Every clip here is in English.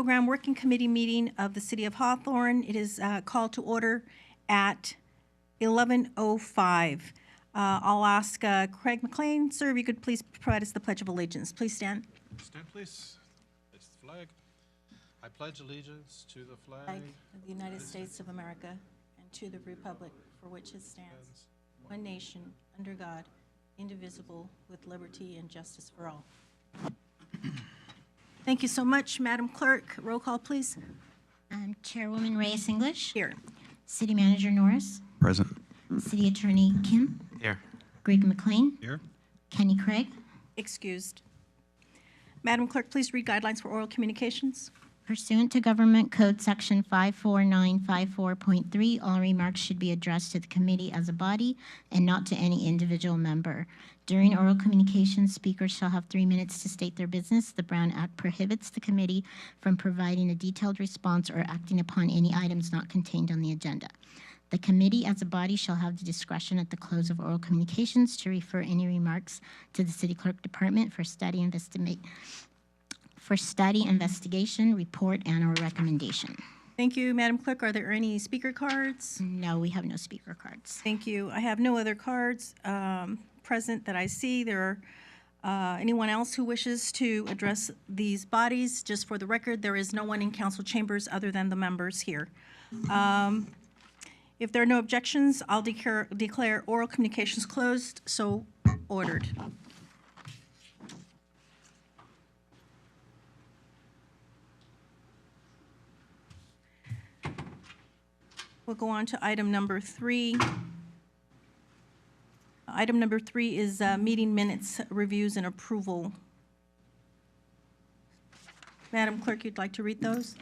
Program Working Committee meeting of the City of Hawthorne. It is called to order at 11:05. I'll ask Craig McLean, sir, if you could please provide us the Pledge of Allegiance. Please stand. Stand, please. It's the flag. I pledge allegiance to the flag Of the United States of America and to the republic for which it stands, one nation, under God, indivisible, with liberty and justice for all. Thank you so much, Madam Clerk. Roll call, please. Chairwoman Reyes English. Here. City Manager Norris. Present. City Attorney Kim. Here. Greg McLean. Here. Kenny Craig. Excused. Madam Clerk, please read guidelines for oral communications. Pursuant to Government Code Section 54954.3, all remarks should be addressed to the committee as a body and not to any individual member. During oral communications, speakers shall have 3 minutes to state their business. The Brown Act prohibits the committee from providing a detailed response or acting upon any items not contained on the agenda. The committee as a body shall have the discretion at the close of oral communications to refer any remarks to the City Clerk Department for study, investigation, report, and/or recommendation. Thank you, Madam Clerk. Are there any speaker cards? No, we have no speaker cards. Thank you. I have no other cards present that I see. There are anyone else who wishes to address these bodies? Just for the record, there is no one in council chambers other than the members here. If there are no objections, I'll declare oral communications closed, so ordered. We'll go on to item number 3. Item number 3 is meeting minutes, reviews, and approval. Madam Clerk, you'd like to read those?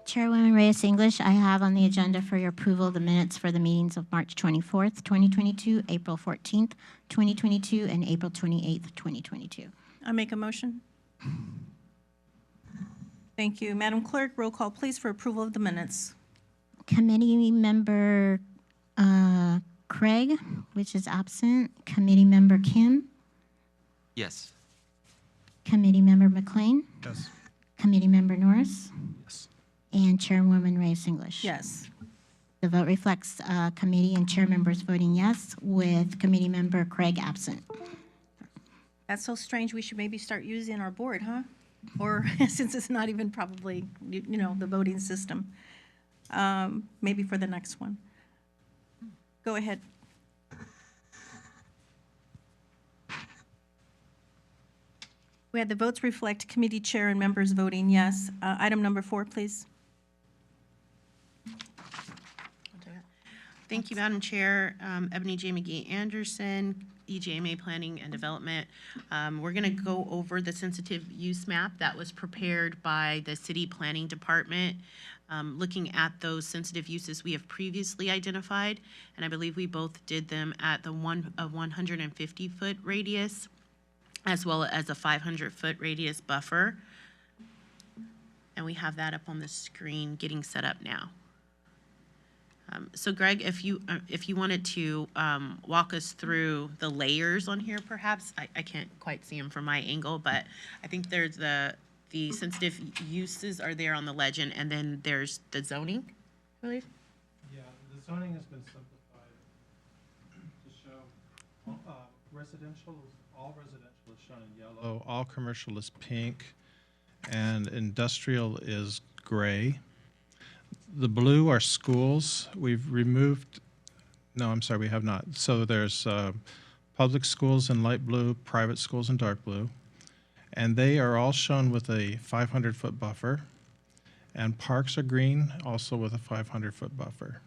Chairwoman Reyes English, I have on the agenda for your approval the minutes for the meetings of March 24th, 2022, April 14th, 2022, and April 28th, 2022. I make a motion. Thank you. Madam Clerk, roll call, please, for approval of the minutes. Committee member Craig, which is absent. Committee member Kim. Yes. Committee member McLean. Yes. Committee member Norris. Yes. And Chairwoman Reyes English. Yes. The vote reflects committee and chair members voting yes, with committee member Craig absent. That's so strange. We should maybe start using our board, huh? Or since it's not even probably, you know, the voting system. Maybe for the next one. Go ahead. We had the votes reflect committee chair and members voting yes. Item number 4, please. Thank you, Madam Chair. Ebony J. McGee Anderson, EJMA Planning and Development. We're going to go over the sensitive use map that was prepared by the City Planning Department, looking at those sensitive uses we have previously identified, and I believe we both did them at the 150-foot radius, as well as a 500-foot radius buffer. And we have that up on the screen getting set up now. So Greg, if you wanted to walk us through the layers on here, perhaps. I can't quite see them from my angle, but I think there's the sensitive uses are there on the legend, and then there's the zoning, I believe. Yeah, the zoning has been simplified to show residential, all residential is shown in yellow, all commercial is pink, and industrial is gray. The blue are schools. We've removed, no, I'm sorry, we have not. So there's public schools in light blue, private schools in dark blue, and they are all shown with a 500-foot buffer, and parks are green, also with a 500-foot buffer.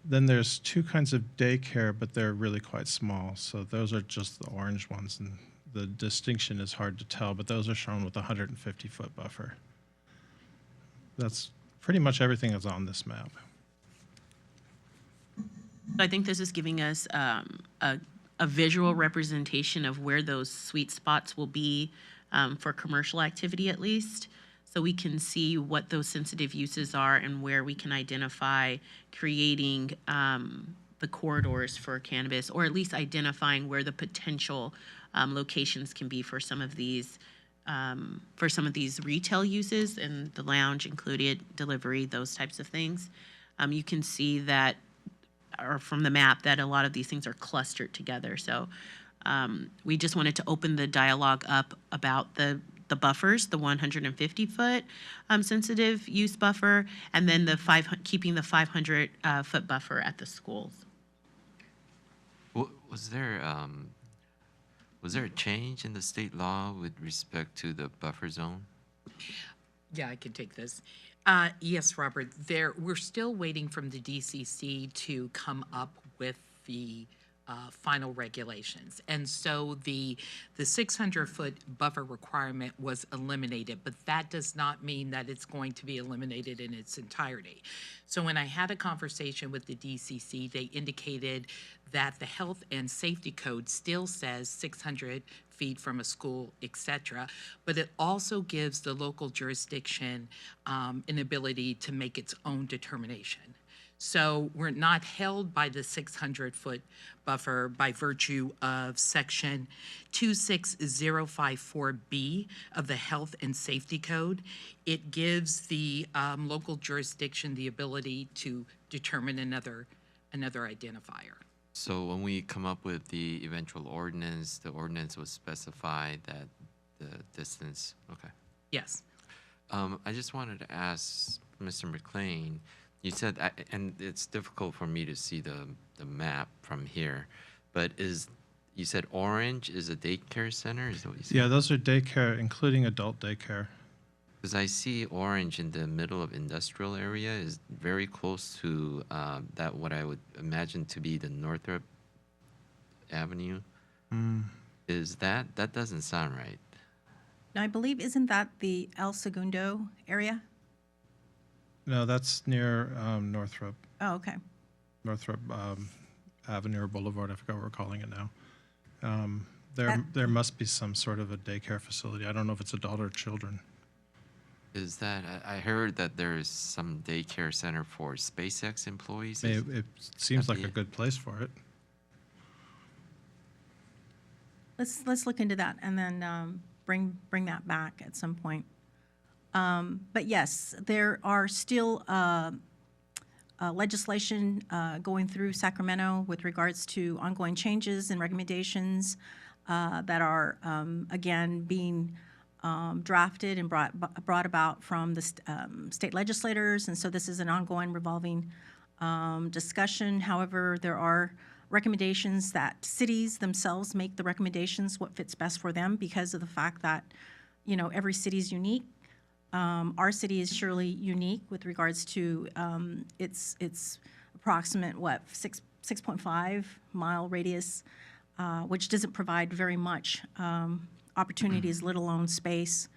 Then there's 2 kinds of daycare, but they're really quite small, so those are just the orange ones, and the distinction is hard to tell, but those are shown with a 150-foot buffer. That's pretty much everything is on this map. I think this is giving us a visual representation of where those sweet spots will be for commercial activity, at least, so we can see what those sensitive uses are and where we can identify creating the corridors for cannabis, or at least identifying where the potential locations can be for some of these for some of these retail uses, and the lounge included delivery, those types of things. You can see that, or from the map, that a lot of these things are clustered together. So we just wanted to open the dialogue up about the buffers, the 150-foot sensitive use buffer, and then keeping the 500-foot buffer at the schools. Was there a change in the state law with respect to the buffer zone? Yeah, I can take this. Yes, Robert, we're still waiting from the DCC to come up with the final regulations. And so the 600-foot buffer requirement was eliminated, but that does not mean that it's going to be eliminated in its entirety. So when I had a conversation with the DCC, they indicated that the health and safety code still says 600 feet from a school, et cetera, but it also gives the local jurisdiction an ability to make its own determination. So we're not held by the 600-foot buffer by virtue of section 26054B of the Health and Safety Code. It gives the local jurisdiction the ability to determine another identifier. So when we come up with the eventual ordinance, the ordinance will specify that the distance, okay. Yes. I just wanted to ask Mr. McLean, you said, and it's difficult for me to see the map from here, but you said orange is a daycare center? Is that what you said? Yeah, those are daycare, including adult daycare. Because I see orange in the middle of industrial area is very close to that what I would imagine to be the Northrop Avenue. Is that doesn't sound right. Now, I believe, isn't that the El Segundo area? No, that's near Northrop Oh, okay. Avenue or Boulevard. I forgot what we're calling it now. There must be some sort of a daycare facility. I don't know if it's adult or children. Is that I heard that there is some daycare center for SpaceX employees. It seems that like a the- good place for it. Let's look into that and then bring that back at some point. But yes, there are still legislation going through Sacramento with regards to ongoing changes and recommendations that are, again, being drafted and brought about from the state legislators. And so this is an ongoing revolving discussion. However, there are recommendations that cities themselves make the recommendations, what fits best for them, because of the fact that, every city is unique. Our city is surely unique with regards to its approximate, 6.5 mile radius, which doesn't provide very much opportunities, let alone space.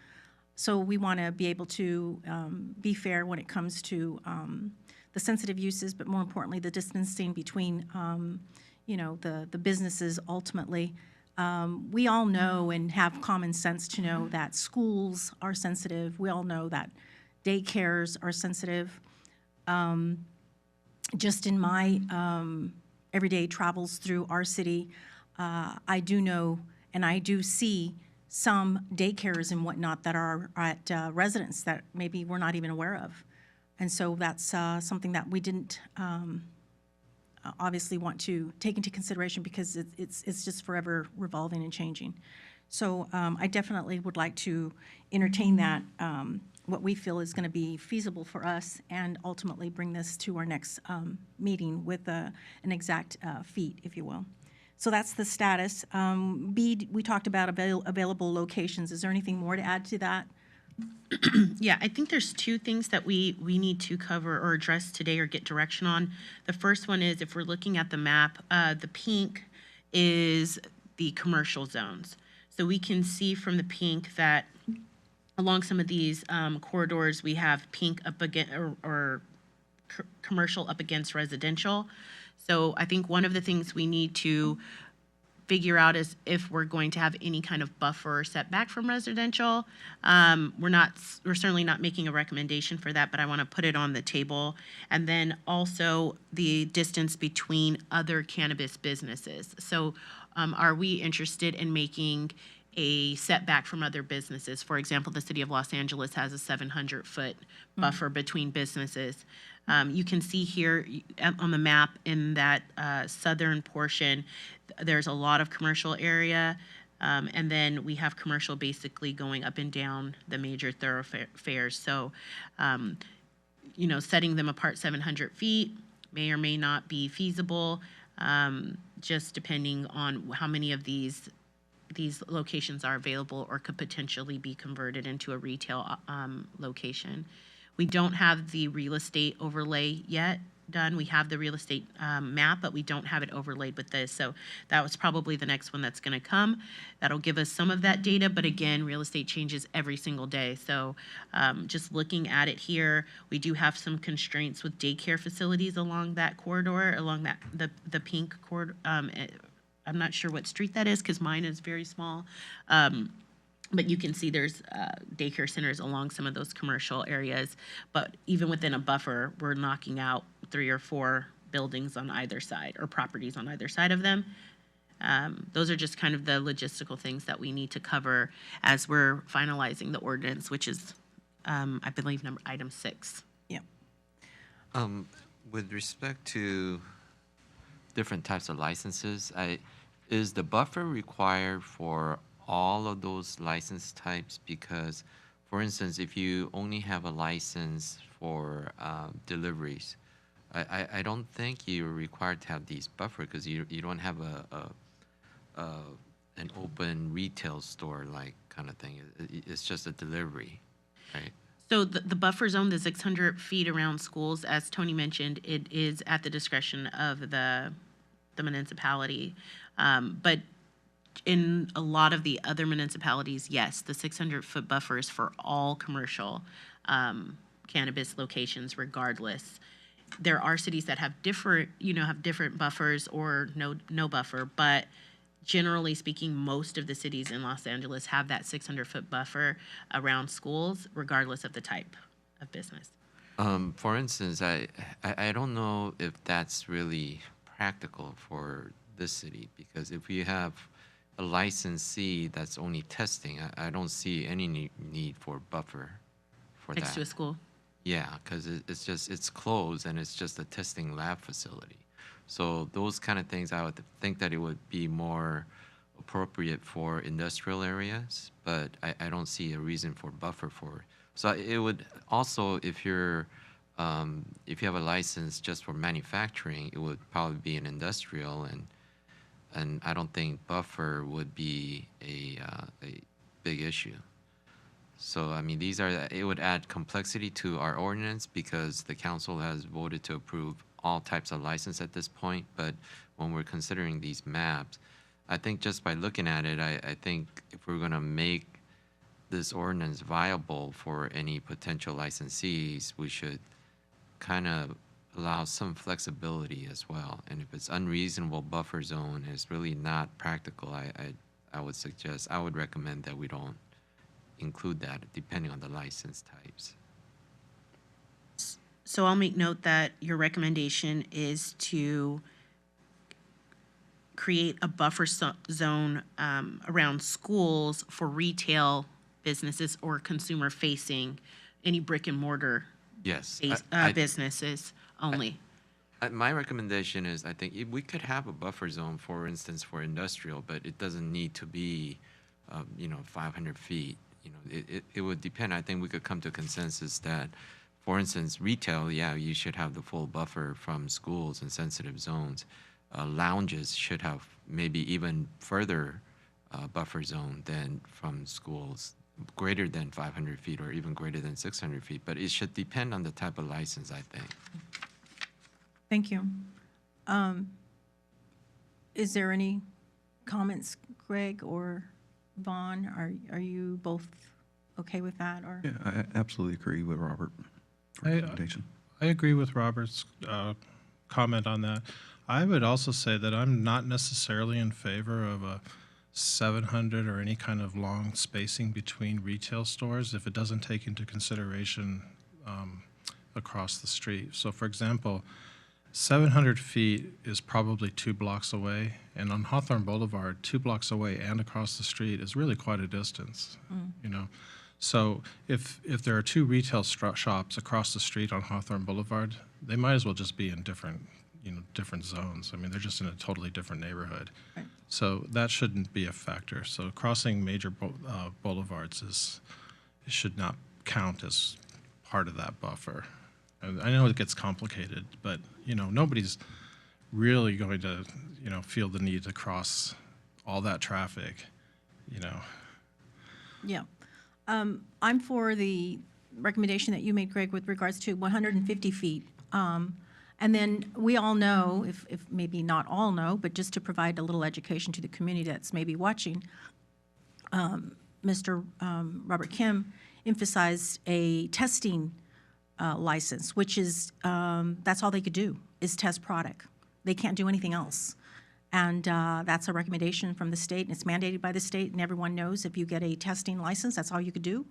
So we want to be able to be fair when it comes to the sensitive uses, but more importantly, the distancing between, the businesses ultimately. We all know and have common sense to know that schools are sensitive. We all know that daycares are sensitive. Just in my everyday travels through our city, I do know and I do see some daycares and whatnot that are at residents that maybe we're not even aware of. And so that's something that we didn't obviously want to take into consideration because it's just forever revolving and changing. So I definitely would like to entertain that, what we feel is going to be feasible for us, and ultimately bring this to our next meeting with an exact feet, if you will. So that's the status. B, we talked about available locations. Is there anything more to add to that? Yeah, I think there's two things that we need to cover or address today or get direction on. The first one is, if we're looking at the map, the pink is the commercial zones. So we can see from the pink that along some of these corridors, we have pink up against or commercial up against residential. So I think one of the things we need to figure out is if we're going to have any kind of buffer or setback from residential. We're certainly not making a recommendation for that, but I want to put it on the table. And then also the distance between other cannabis businesses. So are we interested in making a setback from other businesses. For example, the city of Los Angeles has a 700-foot buffer between businesses. You can see here on the map in that southern portion, there's a lot of commercial area. And then we have commercial basically going up and down the major thoroughfares. So, setting them apart 700 feet may or may not be feasible, just depending on how many of these locations are available or could potentially be converted into a retail location. We don't have the real estate overlay yet done. We have the real estate map, but we don't have it overlaid with this. So that was probably the next one that's going to come. That'll give us some of that data, but again, real estate changes every single day. So just looking at it here, we do have some constraints with daycare facilities along that corridor, along that the pink corridor. I'm not sure what street that is because mine is very small. But you can see there's daycare centers along some of those commercial areas. But even within a buffer, we're knocking out 3 or 4 buildings on either side or properties on either side of them. Those are just kind of the logistical things that we need to cover as we're finalizing the ordinance, which is, I believe, item 6. Yeah. With respect to different types of licenses, is the buffer required for all of those license types? Because, for instance, if you only have a license for deliveries, I don't think you're required to have these buffer because you don't have an open retail store like kind of thing. It's just a delivery, right? So the buffer zone, the 600 feet around schools, as Tony mentioned, it is at the discretion of the municipality. But in a lot of the other municipalities, yes, the 600-foot buffer is for all commercial cannabis locations regardless. There are cities that have different buffers or no buffer, but generally speaking, most of the cities in Los Angeles have that 600-foot buffer around schools regardless of the type of business. For instance, I don't know if that's really practical for this city because if you have a licensee that's only testing, I don't see any need for buffer for Next that. to a school. Yeah, because it's closed and it's just a testing lab facility. So those kind of things, I would think that it would be more appropriate for industrial areas, but I don't see a reason for buffer for. So it would also, if you have a license just for manufacturing, it would probably be an industrial, and I don't think buffer would be a big issue. So I mean, it would add complexity to our ordinance because the council has voted to approve all types of license at this point. But when we're considering these maps, I think just by looking at it, I think if we're going to make this ordinance viable for any potential licensees, we should kind of allow some flexibility as well. And if it's unreasonable buffer zone is really not practical, I would recommend that we don't include that depending on the license types. So I'll make note that your recommendation is to create a buffer zone around schools for retail businesses or consumer facing, any brick and mortar Yes. businesses only. My recommendation is I think we could have a buffer zone, for instance, for industrial, but it doesn't need to be, 500 feet. It would depend. I think we could come to a consensus that, for instance, retail, yeah, you should have the full buffer from schools and sensitive zones. Lounges should have maybe even further buffer zone than from schools, greater than 500 feet or even greater than 600 feet. But it should depend on the type of license, I think. Thank you. Is there any comments, Greg or Vaughn? Are you both okay with that? Or Yeah, I absolutely agree with Robert. Recommendation. I agree with Robert's comment on that. I would also say that I'm not necessarily in favor of a 700 or any kind of long spacing between retail stores if it doesn't take into consideration across the street. So, for example, 700 feet is probably 2 blocks away, and on Hawthorne Boulevard, 2 blocks away and across the street is really quite a distance, you know. So if there are 2 retail shops across the street on Hawthorne Boulevard, they might as well just be in different zones. I mean, they're just in a totally different neighborhood. Right. So that shouldn't be a factor. So crossing major boulevards it should not count as part of that buffer. And I know it gets complicated, but nobody's really going to feel the need to cross all that traffic. Yeah. I'm for the recommendation that you made, Greg, with regards to 150 feet. And then we all know, if maybe not all know, but just to provide a little education to the community that's maybe watching, Mr. Robert Kim emphasized a testing license, which is, that's all they could do, is test product. They can't do anything else. And that's a recommendation from the state, and it's mandated by the state, and everyone knows if you get a testing license, that's all you could do.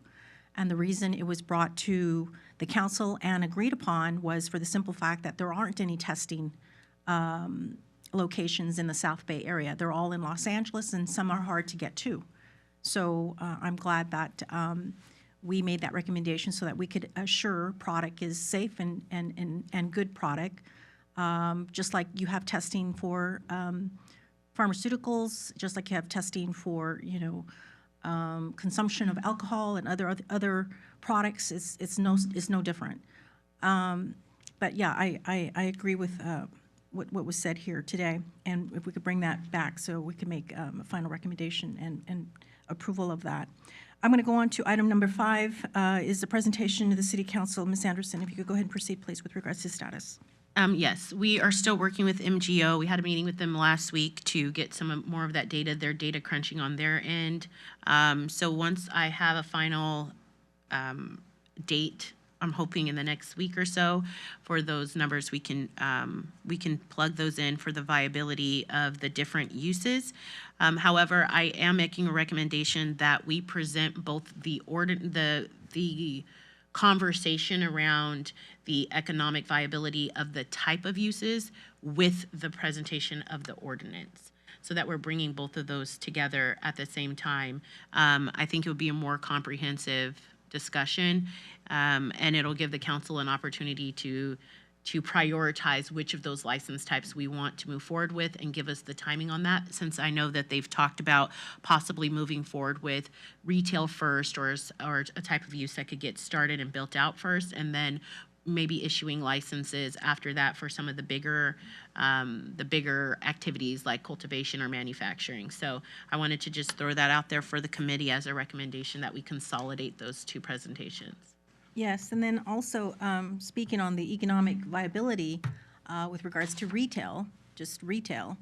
And the reason it was brought to the council and agreed upon was for the simple fact that there aren't any testing locations in the South Bay area. They're all in Los Angeles, and some are hard to get to. So I'm glad that we made that recommendation so that we could assure product is safe and good product. Just like you have testing for pharmaceuticals, just like you have testing for, consumption of alcohol and other products, it's no different. But yeah, I agree with what was said here today, and if we could bring that back so we can make a final recommendation and approval of that. I'm going to go on to item number 5, is the presentation to the City Council. Ms. Anderson, if you could go ahead and proceed, please, with regards to status. Yes, we are still working with MGO. We had a meeting with them last week to get some more of that data. They're data crunching on their end. So once I have a final date, I'm hoping in the next week or so, for those numbers, we can plug those in for the viability of the different uses. However, I am making a recommendation that we present both the conversation around the economic viability of the type of uses with the presentation of the ordinance, so that we're bringing both of those together at the same time. I think it would be a more comprehensive discussion, and it'll give the council an opportunity to prioritize which of those license types we want to move forward with and give us the timing on that, since I know that they've talked about possibly moving forward with retail first, or a type of use that could get started and built out first, and then maybe issuing licenses after that for some of the bigger activities like cultivation or manufacturing. So I wanted to just throw that out there for the committee as a recommendation that we consolidate those 2 presentations. Yes, and then also, speaking on the economic viability with regards to retail, just retail,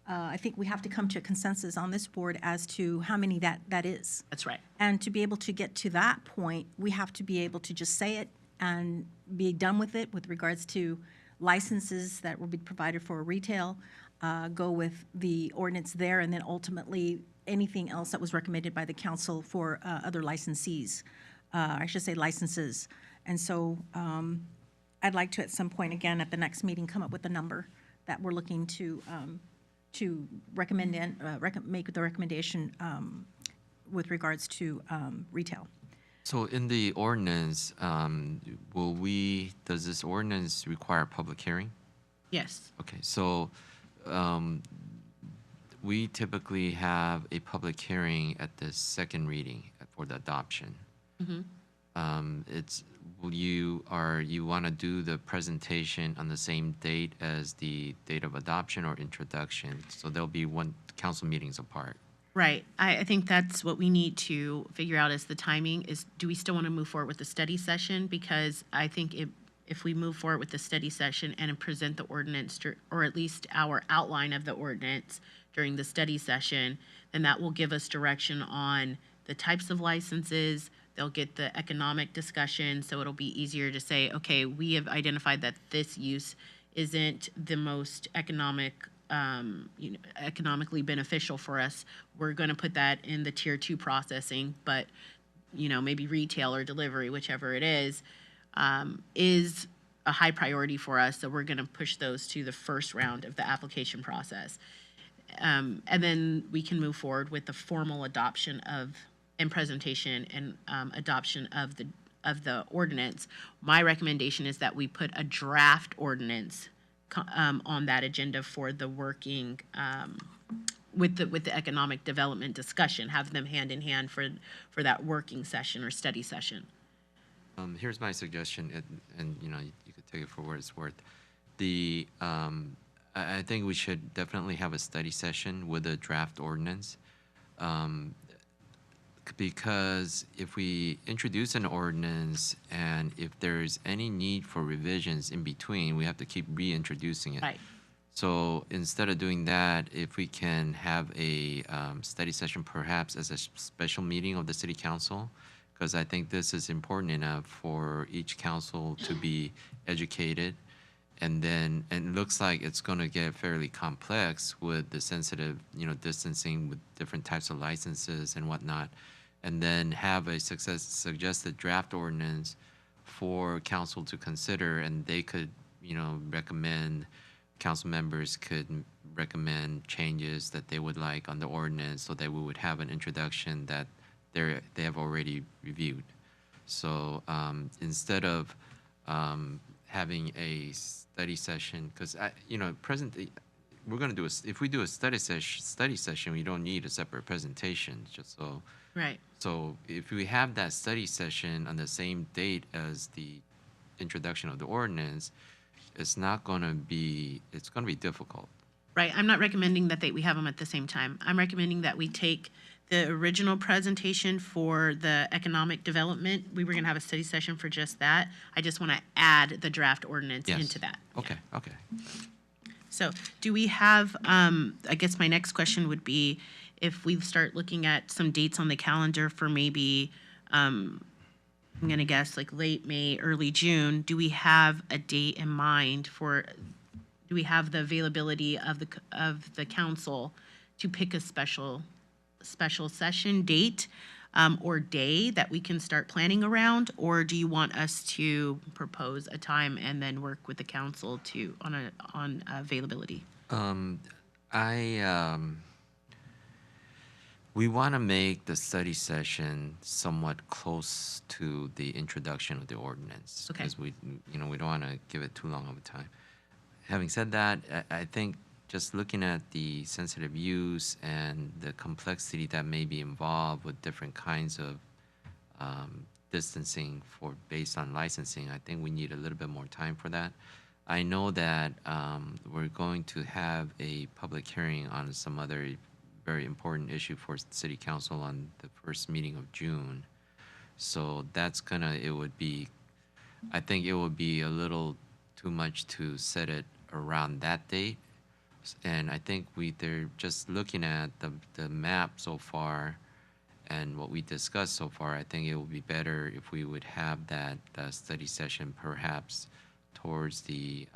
I think we have to come to a consensus on this board as to how many that is. That's right. And to be able to get to that point, we have to be able to just say it and be done with it with regards to licenses that will be provided for retail, go with the ordinance there, and then ultimately anything else that was recommended by the council for other licensees. I should say licenses. And so I'd like to, at some point, again, at the next meeting, come up with a number that we're looking to recommend and make the recommendation with regards to retail. So in the ordinance, does this ordinance require a public hearing? Yes. Okay, so we typically have a public hearing at the second reading for the adoption. You want to do the presentation on the same date as the date of adoption or introduction? So there'll be one council meetings apart. Right. I think that's what we need to figure out is the timing is, do we still want to move forward with the study session? Because I think if we move forward with the study session and present the ordinance, or at least our outline of the ordinance during the study session, then that will give us direction on the types of licenses. They'll get the economic discussion, so it'll be easier to say, okay, we have identified that this use isn't the most economically beneficial for us. We're going to put that in the tier 2 processing, but maybe retail or delivery, whichever it is a high priority for us, so we're gonna push those to the first round of the application process. And then we can move forward with the formal adoption of, and presentation and adoption of the ordinance. My recommendation is that we put a draft ordinance on that agenda for the working, with the economic development discussion, have them hand in hand for that working session or study session. Here's my suggestion, and you know, you could take it for what it's worth. The I think we should definitely have a study session with a draft ordinance, because if we introduce an ordinance and if there's any need for revisions in between, we have to keep reintroducing it. Right. So instead of doing that, if we can have a study session perhaps as a special meeting of the city council, because I think this is important enough for each council to be educated. And it looks like it's going to get fairly complex with the sensitive, you know, distancing with different types of licenses and whatnot. And then have a suggested draft ordinance for council to consider, and they could, you know, recommend, council members could recommend changes that they would like on the ordinance, so that we would have an introduction that they have already reviewed. So instead of having a study session, because you know, presently we're going to do if we do a study session, we don't need a separate presentation. Just so. Right. So if we have that study session on the same date as the introduction of the ordinance, it's going to be difficult. Right, I'm not recommending that we have them at the same time. I'm recommending that we take the original presentation for the economic development. We were gonna have a study session for just that. I just wanna add the draft ordinance Yes. into that. Okay, okay. So do we have, I guess my next question would be, if we start looking at some dates on the calendar for maybe, I'm gonna guess like late May, early June, do we have a date in mind for, do we have the availability of the council to pick a special session date or day that we can start planning around? Or do you want us to propose a time and then work with the council on availability? We want to make the study session somewhat close to the introduction of the ordinance. Okay. Because we don't want to give it too long of a time. Having said that, I think just looking at the sensitive use and the complexity that may be involved with different kinds of distancing based on licensing, I think we need a little bit more time for that. I know that we're going to have a public hearing on some other very important issue for city council on the first meeting of June. So I think it would be a little too much to set it around that date. And I think they're just looking at the map so far and what we discussed so far, I think it would be better if we would have that study session perhaps towards the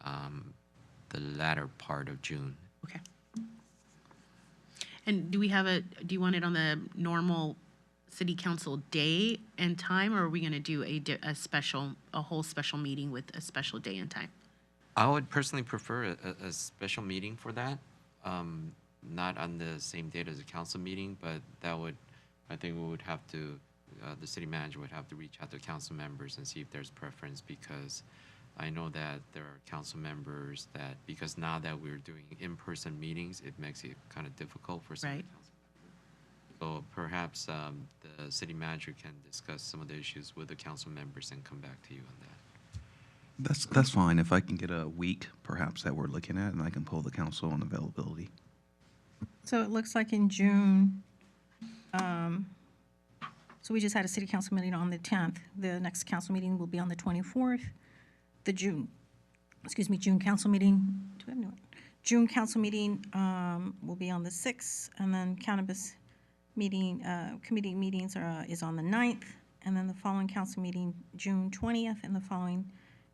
latter part of June. Okay. And do you want it on the normal city council day and time, or are we gonna do a whole special meeting with a special day and time? I would personally prefer a special meeting for that, not on the same date as a council meeting, but I think we would have to, the city manager would have to reach out to council members and see if there's preference, because I know that there are council members because now that we're doing in-person meetings, it makes it kind of difficult for some of the Right. council members. So perhaps the city manager can discuss some of the issues with the council members and come back to you on that. That's fine. If I can get a week, perhaps, that we're looking at, and I can pull the council on availability. So it looks like in June, so we just had a city council meeting on the 10th. The next council meeting will be on the 24th. The June council meeting, June council meeting will be on the 6th, and then cannabis meeting, committee meetings is on the 9th, and then the following council meeting, June 20th, and the following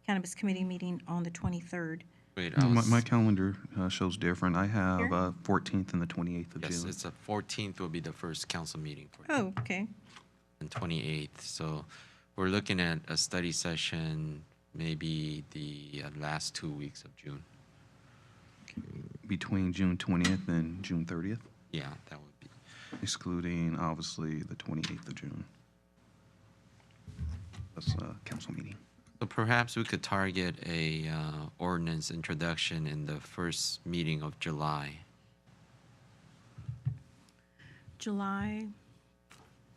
cannabis committee meeting on the 23rd. Wait, My calendar shows different. I have Here? 14th and the 28th of yes, June. it's the 14th will be the first council meeting for you. Oh, okay. And 28th. So we're looking at a study session maybe the last 2 weeks of June. Between June 20th and June 30th, Yeah, that would be. excluding obviously the 28th of June. That's a council meeting. So perhaps we could target a ordinance introduction in the first meeting of July. July,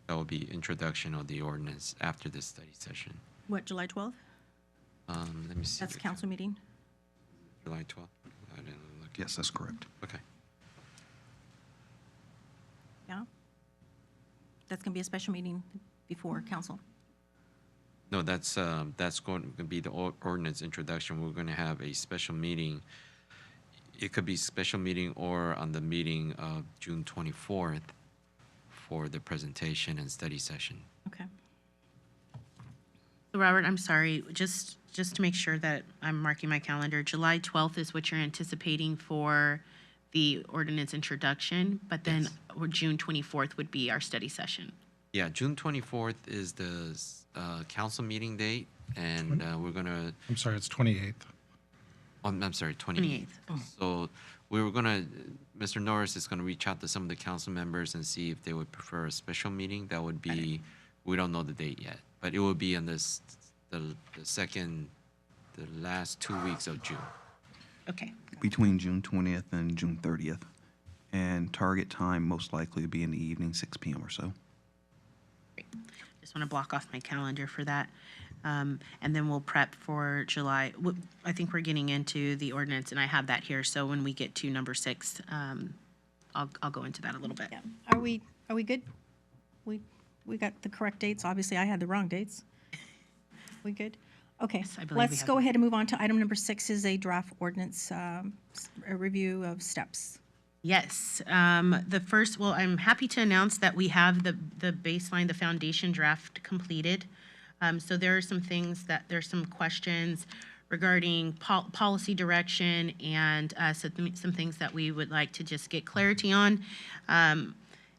That would be introduction of the ordinance after the study session. what, July 12th? Let me see. That's the council meeting? July 12th. I didn't look. Yes, that's correct. Okay. Yeah? That's going to be a special meeting before council. No, that's going to be the ordinance introduction. We're going to have a special meeting. It could be special meeting or on the meeting of June 24th for the presentation and study session. Okay. So Robert, I'm sorry, just to make sure that I'm marking my calendar, July 12th is what you're anticipating for the ordinance introduction, but then Yes. June 24th would be our study session. Yeah, June 24th is the council meeting date, and we're going to, I'm sorry, it's 28th. I'm sorry, 28th. So we were going to, Mr. Norris is going to reach out to some of the council members and see if they would prefer a special meeting. That would be, we don't know the date yet, but it will be on the last 2 weeks of June. Okay, Between June 20th and June 30th. And target time most likely to be in the evening, 6 p.m. or so. just want to block off my calendar for that. And then we'll prep for July. I think we're getting into the ordinance, and I have that here, so when we get to number 6, I'll go into that a little bit. Yeah. Are we good? We got the correct dates. Obviously, I had the wrong dates. We good? Okay. Yes, I believe we Let's have go them. ahead and move on to item number 6 is a draft ordinance, a review of steps. Yes, the first, well, I'm happy to announce that we have the baseline, the foundation draft completed. So there are some things there's some questions regarding policy direction and some things that we would like to just get clarity on.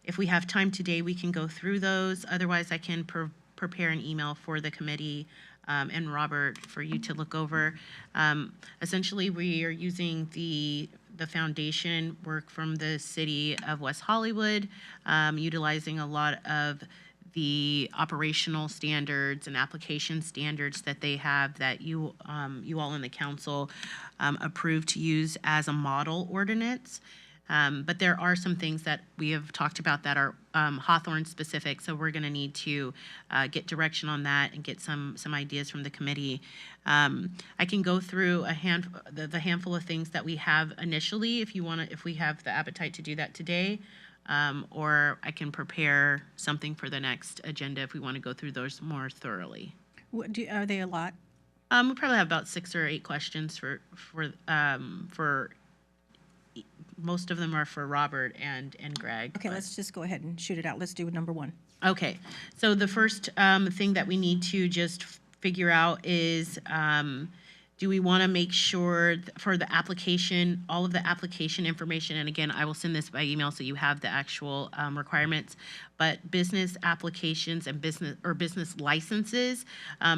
If we have time today, we can go through those. Otherwise, I can prepare an email for the committee and Robert for you to look over. Essentially, we are using the foundation work from the city of West Hollywood, utilizing a lot of the operational standards and application standards that they have that you all in the council approved to use as a model ordinance. But there are some things that we have talked about that are Hawthorne specific, so we're going to need to get direction on that and get some ideas from the committee. I can go through the handful of things that we have initially, if we have the appetite to do that today, or I can prepare something for the next agenda if we want to go through those more thoroughly. Are they a lot? We probably have about 6 or 8 questions for most of them are for Robert and Greg. Okay, but- let's just go ahead and shoot it out. Let's do number 1. Okay, so the first thing that we need to just figure out is, do we want to make sure for the application, all of the application information, and again, I will send this by email so you have the actual requirements, but business applications and business licenses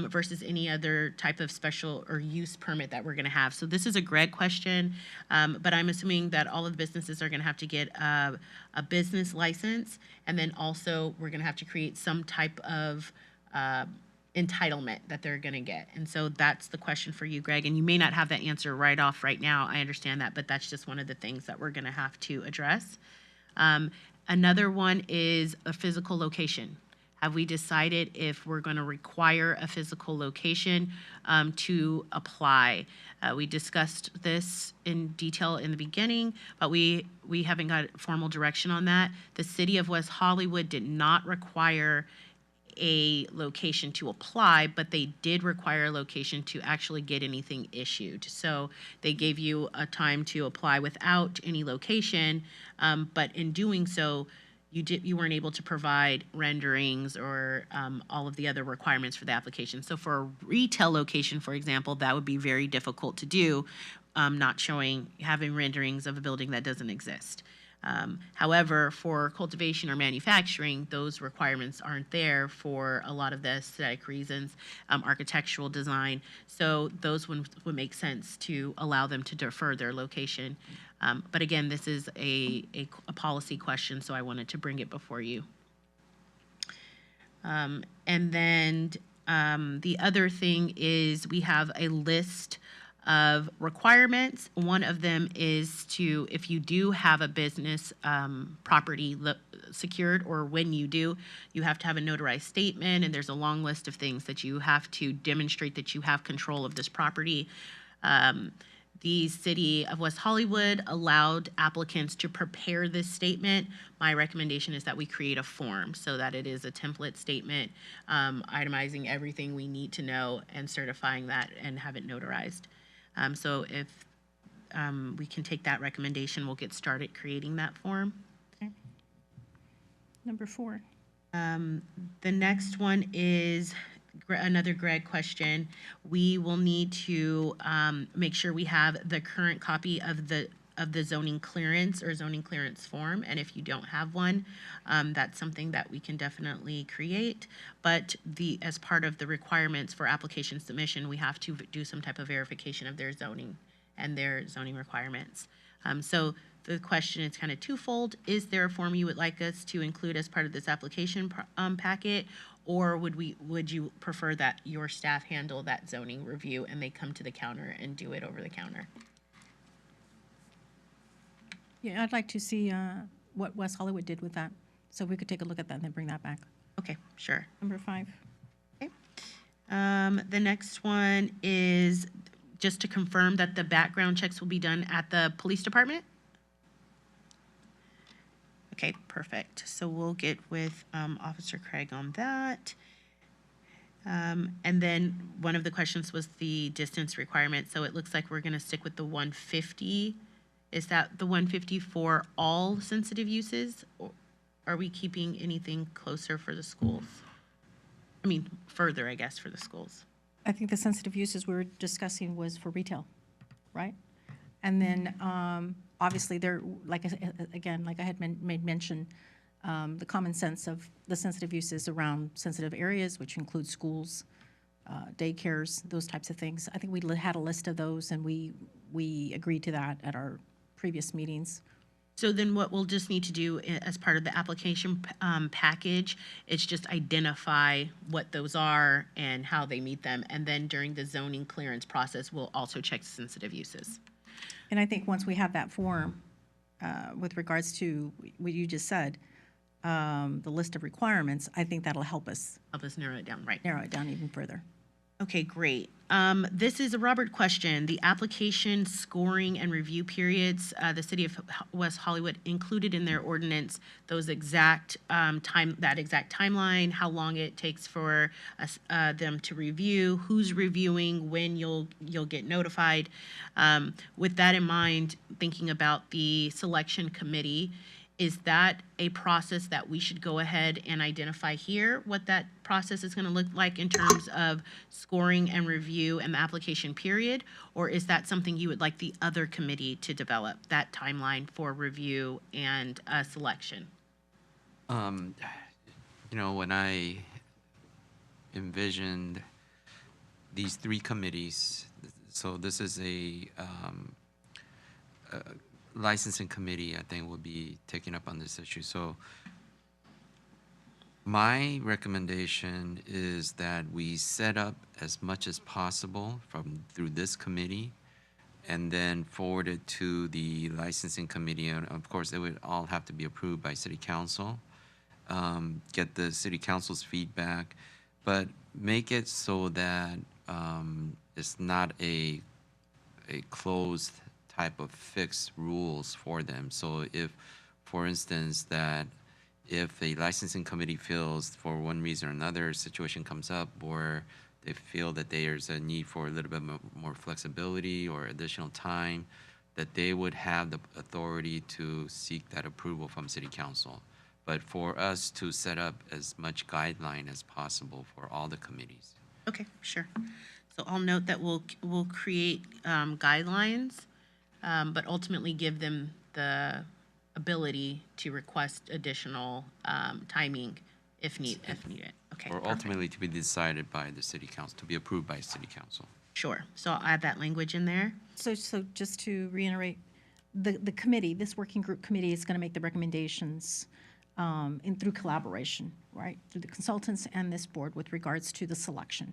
versus any other type of special or use permit that we're going to have. So this is a Greg question, but I'm assuming that all of the businesses are going to have to get a business license, and then also we're going to have to create some type of entitlement that they're going to get. And so that's the question for you, Greg. And you may not have that answer right off right now. I understand that, but that's just one of the things that we're going to have to address. Another one is a physical location. Have we decided if we're going to require a physical location to apply? We discussed this in detail in the beginning, but we haven't got formal direction on that. The city of West Hollywood did not require a location to apply, but they did require a location to actually get anything issued. So they gave you a time to apply without any location, but in doing so, you weren't able to provide renderings or all of the other requirements for the application. So for a retail location, for example, that would be very difficult to do, having renderings of a building that doesn't exist. However, for cultivation or manufacturing, those requirements aren't there for a lot of the aesthetic reasons, architectural design. So those would make sense to allow them to defer their location. But again, this is a policy question, so I wanted to bring it before you. And then the other thing is we have a list of requirements. One of them is to, if you do have a business property secured, or when you do, you have to have a notarized statement, and there's a long list of things that you have to demonstrate that you have control of this property. The city of West Hollywood allowed applicants to prepare this statement. My recommendation is that we create a form so that it is a template statement, itemizing everything we need to know and certifying that and have it notarized. So if we can take that recommendation, we'll get started creating that form. Number 4. The next one is another Greg question. We will need to make sure we have the current copy of the zoning clearance or zoning clearance form, and if you don't have one, that's something that we can definitely create. But as part of the requirements for application submission, we have to do some type of verification of their zoning and their zoning requirements. So the question is kind of twofold. Is there a form you would like us to include as part of this application packet? Or would you prefer that your staff handle that zoning review and they come to the counter and do it over the counter? Yeah, I'd like to see what West Hollywood did with that. So we could take a look at that and then bring that back. Okay, sure. Number 5. Okay. The next one is just to confirm that the background checks will be done at the police department. Okay, perfect. So we'll get with Officer Craig on that. And then one of the questions was the distance requirement. So it looks like we're going to stick with the 150. Is that the 150 for all sensitive uses? Or are we keeping anything closer for the schools? I mean, further, I guess, for the schools. I think the sensitive uses we were discussing was for retail, right? And then, obviously, there, like I had made mention, the common sense of the sensitive uses around sensitive areas, which include schools, daycares, those types of things. I think we had a list of those, and we agreed to that at our previous meetings. So then what we'll just need to do as part of the application package is just identify what those are and how they meet them. And then during the zoning clearance process, we'll also check sensitive uses. And I think once we have that form, with regards to what you just said, the list of requirements, I think that'll help us Help us narrow it down, right? narrow it down even further. Okay, great. This is a Robert question. The application scoring and review periods, the city of West Hollywood included in their ordinance those exact that exact timeline, how long it takes for us, them to review, who's reviewing, when you'll get notified. With that in mind, thinking about the selection committee, is that a process that we should go ahead and identify here, what that process is going to look like in terms of scoring and review and the application period? Or is that something you would like the other committee to develop, that timeline for review and selection? You know, when I envisioned these 3 committees, so this is a licensing committee, I think, will be taking up on this issue. So my recommendation is that we set up as much as possible through this committee and then forward it to the licensing committee. And of course, it would all have to be approved by city council, get the city council's feedback, but make it so that it's not a closed type of fixed rules for them. So if, for instance, that if a licensing committee feels for one reason or another, a situation comes up where they feel that there's a need for a little bit more flexibility or additional time, that they would have the authority to seek that approval from city council. But for us to set up as much guideline as possible for all the committees. Okay, sure. So I'll note that we'll create guidelines, but ultimately give them the ability to request additional timing if needed. Okay, Or perfect. ultimately to be decided by the city council, to be approved by city council. Sure. So I'll add that language in there. So just to reiterate, the committee, this working group committee is going to make the recommendations through collaboration, right? Through the consultants and this board with regards to the selection.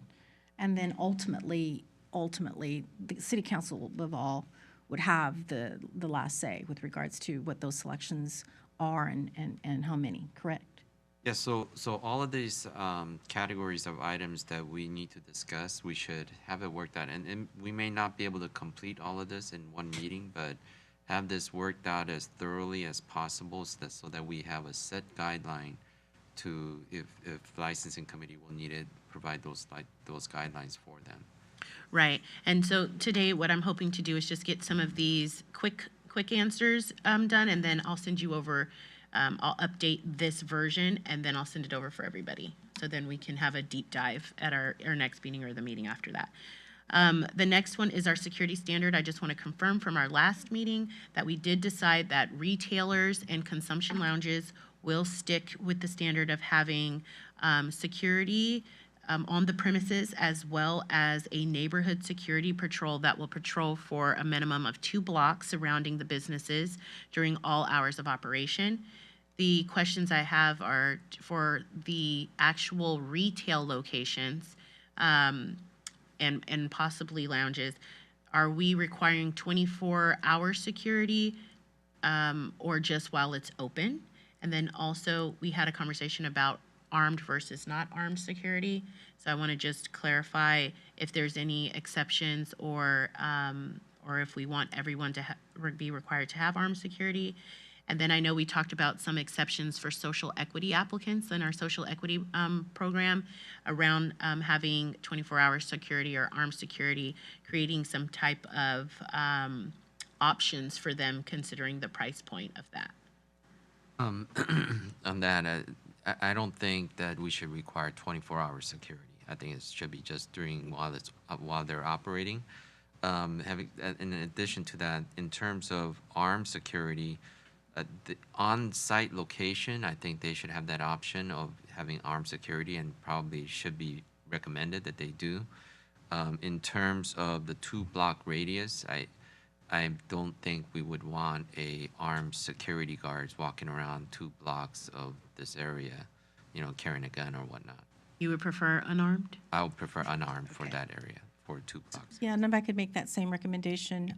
And then ultimately, the city council of all would have the last say with regards to what those selections are and how many, correct? Yeah, so all of these categories of items that we need to discuss, we should have it worked out. And we may not be able to complete all of this in one meeting, but have this worked out as thoroughly as possible so that we have a set guideline to, if licensing committee will need it, provide those guidelines for them. Right. And so today, what I'm hoping to do is just get some of these quick answers done, and then I'll send you over. I'll update this version, and then I'll send it over for everybody. So then we can have a deep dive at our next meeting or the meeting after that. The next one is our security standard. I just want to confirm from our last meeting that we did decide that retailers and consumption lounges will stick with the standard of having security on the premises, as well as a neighborhood security patrol that will patrol for a minimum of 2 blocks surrounding the businesses during all hours of operation. The questions I have are for the actual retail locations and possibly lounges. Are we requiring 24-hour security or just while it's open? And then also, we had a conversation about armed versus not armed security. So I want to just clarify if there's any exceptions or if we want everyone to be required to have armed security. And then I know we talked about some exceptions for social equity applicants in our social equity program around having 24-hour security or armed security, creating some type of options for them considering the price point of that. On that, I don't think that we should require 24-hour security. I think it should be just during while they're operating. In addition to that, in terms of armed security, the on-site location, I think they should have that option of having armed security, and probably should be recommended that they do. In terms of the 2-block radius, I don't think we would want a armed security guards walking around 2 blocks of this area, carrying a gun or whatnot. You would prefer unarmed? I would prefer unarmed for Okay. that area, for 2 blocks. Yeah, and if I could make that same recommendation.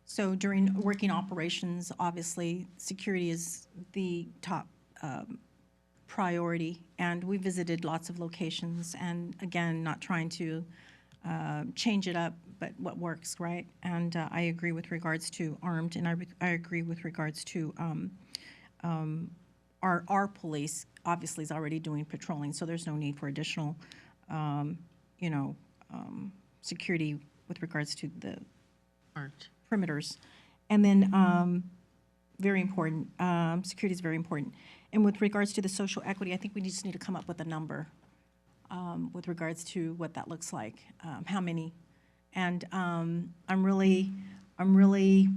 So during working operations, obviously, security is the top priority. And we visited lots of locations, and again, not trying to change it up, but what works, right? And I agree with regards to armed, and I agree with regards to our police obviously is already doing patrolling, so there's no need for additional, security with regards to the Armed. perimeters. And then, very important, security is very important. And with regards to the social equity, I think we just need to come up with a number with regards to what that looks like, how many. And I'm really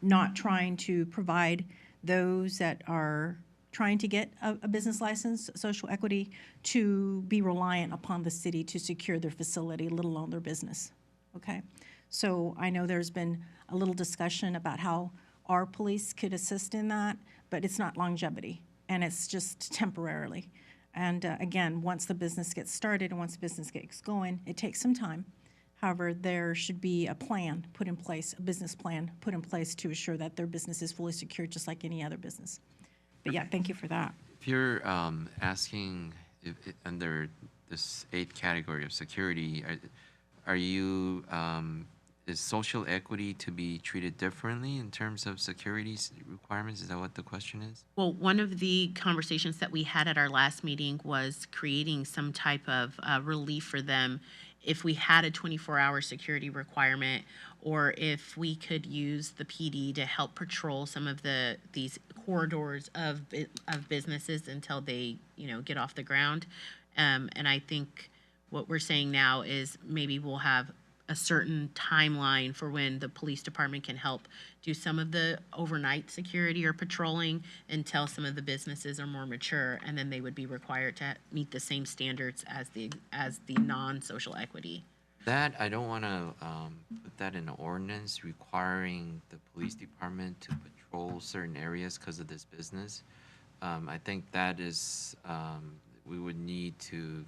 not trying to provide those that are trying to get a business license, social equity, to be reliant upon the city to secure their facility, let alone their business, okay? So I know there's been a little discussion about how our police could assist in that, but it's not longevity, and it's just temporarily. And again, once the business gets started and once the business gets going, it takes some time. However, there should be a plan put in place, a business plan put in place to assure that their business is fully secured, just like any other business. But yeah, thank you for that. If you're asking if under this 8th category of security, are you, is social equity to be treated differently in terms of security requirements? Is that what the question is? Well, one of the conversations that we had at our last meeting was creating some type of relief for them if we had a 24-hour security requirement, or if we could use the PD to help patrol some of these corridors of businesses until they, get off the ground. And I think what we're saying now is maybe we'll have a certain timeline for when the police department can help do some of the overnight security or patrolling until some of the businesses are more mature, and then they would be required to meet the same standards as the non-social equity. That, I don't want to put that in an ordinance requiring the police department to patrol certain areas because of this business. I think that is, we would need to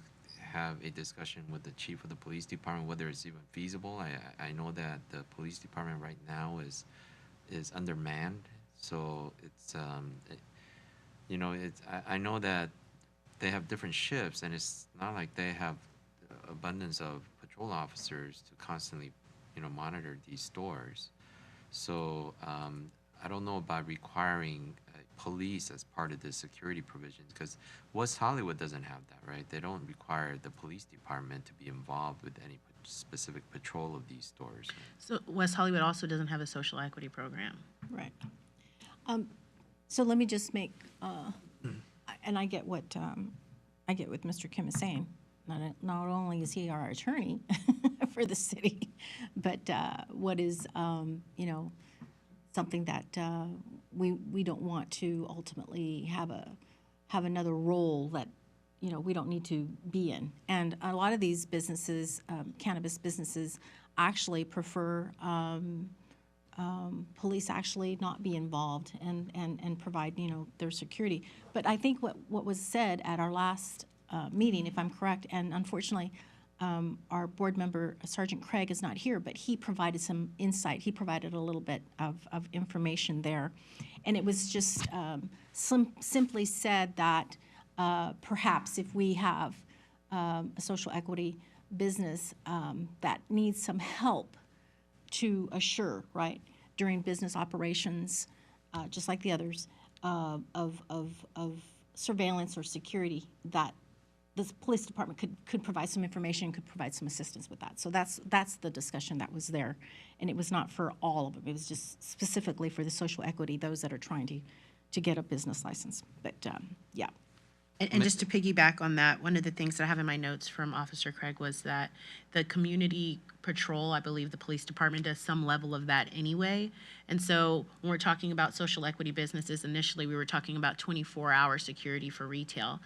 have a discussion with the chief of the police department, whether it's even feasible. I know that the police department right now is undermanned, so it's, I know that they have different shifts, and it's not like they have abundance of patrol officers to constantly, monitor these stores. So I don't know about requiring police as part of the security provisions, because West Hollywood doesn't have that, right? They don't require the police department to be involved with any specific patrol of these stores. So West Hollywood also doesn't have a social equity program. Right. So let me just make, and I get what Mr. Kim is saying. Not only is he our attorney for the city, but what is, something that we don't want to ultimately have another role that, we don't need to be in. And a lot of these businesses, cannabis businesses, actually prefer police actually not be involved and provide, their security. But I think what was said at our last meeting, if I'm correct, and unfortunately, our board member, Sergeant Craig, is not here, but he provided some insight. He provided a little bit of information there. And it was just simply said that perhaps if we have a social equity business that needs some help to assure, right, during business operations, just like the others, of surveillance or security, that the police department could provide some information, could provide some assistance with that. So that's the discussion that was there. And it was not for all of them. It was just specifically for the social equity, those that are trying to get a business license. But, yeah. And just to piggyback on that, one of the things that I have in my notes from Officer Craig was that the community patrol, I believe the police department does some level of that anyway. And so when we're talking about social equity businesses, initially we were talking about 24-hour security for retail.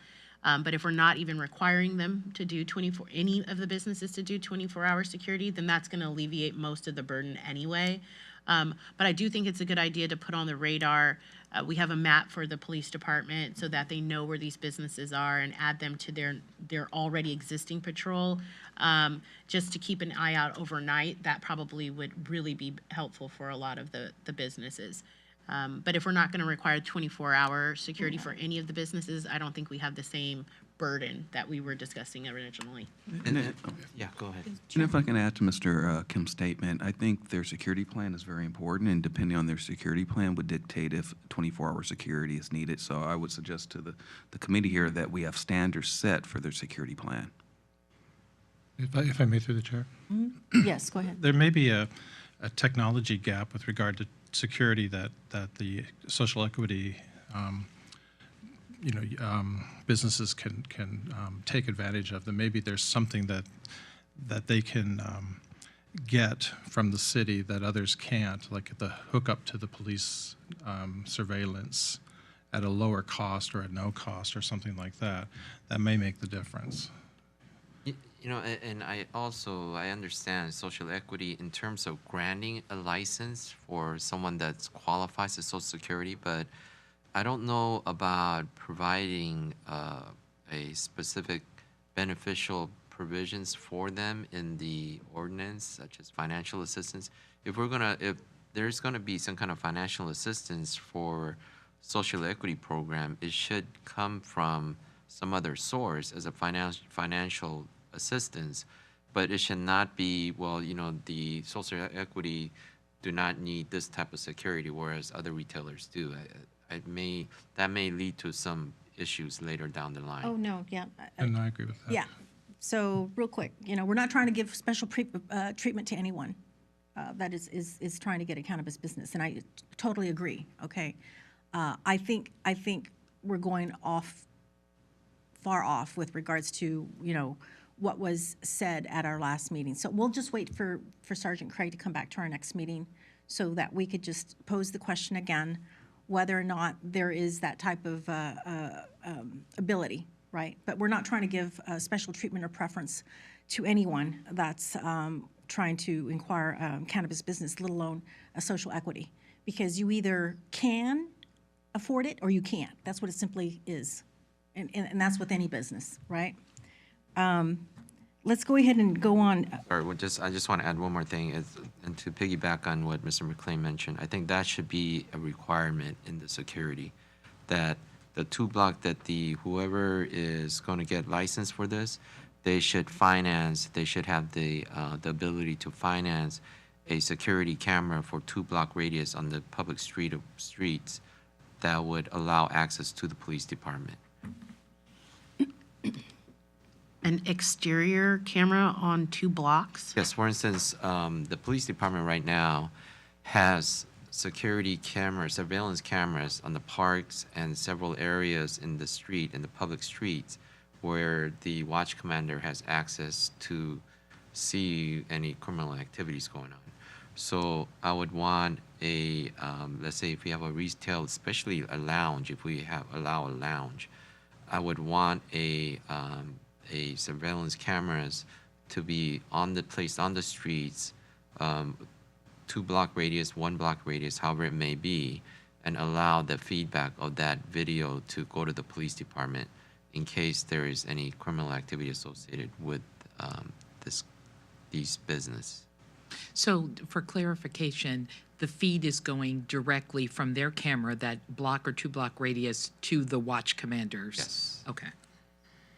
But if we're not even requiring them to do any of the businesses to do 24-hour security, then that's going to alleviate most of the burden anyway. But I do think it's a good idea to put on the radar. We have a map for the police department so that they know where these businesses are and add them to their already existing patrol. Just to keep an eye out overnight, that probably would really be helpful for a lot of the businesses. But if we're not going to require 24-hour security for any of the businesses, I don't think we have the same burden that we were discussing originally. Yeah, go ahead. And if I can add to Mr. Kim's statement, I think their security plan is very important, and depending on their security plan would dictate if 24-hour security is needed. So I would suggest to the committee here that we have standards set for their security plan. If I may, through the chair. Yes, go ahead. There may be a technology gap with regard to security that the social equity businesses can take advantage of. Then maybe there's something that they can get from the city that others can't, like the hookup to the police surveillance at a lower cost or at no cost or something like that. That may make the difference. And I understand social equity in terms of granting a license for someone that qualifies as Social Security, but I don't know about providing a specific beneficial provisions for them in the ordinance, such as financial assistance. If there's gonna be some kind of financial assistance for social equity program, it should come from some other source as a financial assistance, but it should not be, the social equity do not need this type of security, whereas other retailers do. That may lead to some issues later down the line. Oh, no, yeah. And I agree with that. Yeah. So real quick, we're not trying to give special treatment to anyone that is trying to get a cannabis business, and I totally agree, okay? I think we're going far off with regards to, what was said at our last meeting. So we'll just wait for Sergeant Craig to come back to our next meeting so that we could just pose the question again, whether or not there is that type of ability, right? But we're not trying to give special treatment or preference to anyone that's trying to inquire cannabis business, let alone a social equity. Because you either can afford it or you can't. That's what it simply is. And that's with any business, right? Let's go ahead and go on. Or I just want to add one more thing, and to piggyback on what Mr. McLean mentioned, I think that should be a requirement in the security, that the 2 block that whoever is going to get licensed for this, they should have the ability to finance a security camera for 2 block radius on the public streets that would allow access to the police department. An exterior camera on 2 blocks? Yes, for instance, the police department right now has security cameras, surveillance cameras on the parks and several areas in the public streets, where the watch commander has access to see any criminal activities going on. So I would want let's say if we have a retail, especially a lounge, if we allow a lounge, I would want a surveillance cameras to be placed on the streets, 2 block radius, 1 block radius, however it may be, and allow the feedback of that video to go to the police department in case there is any criminal activity associated with these business. So for clarification, the feed is going directly from their camera, that block or 2 block radius, to the watch commanders? Yes. Okay.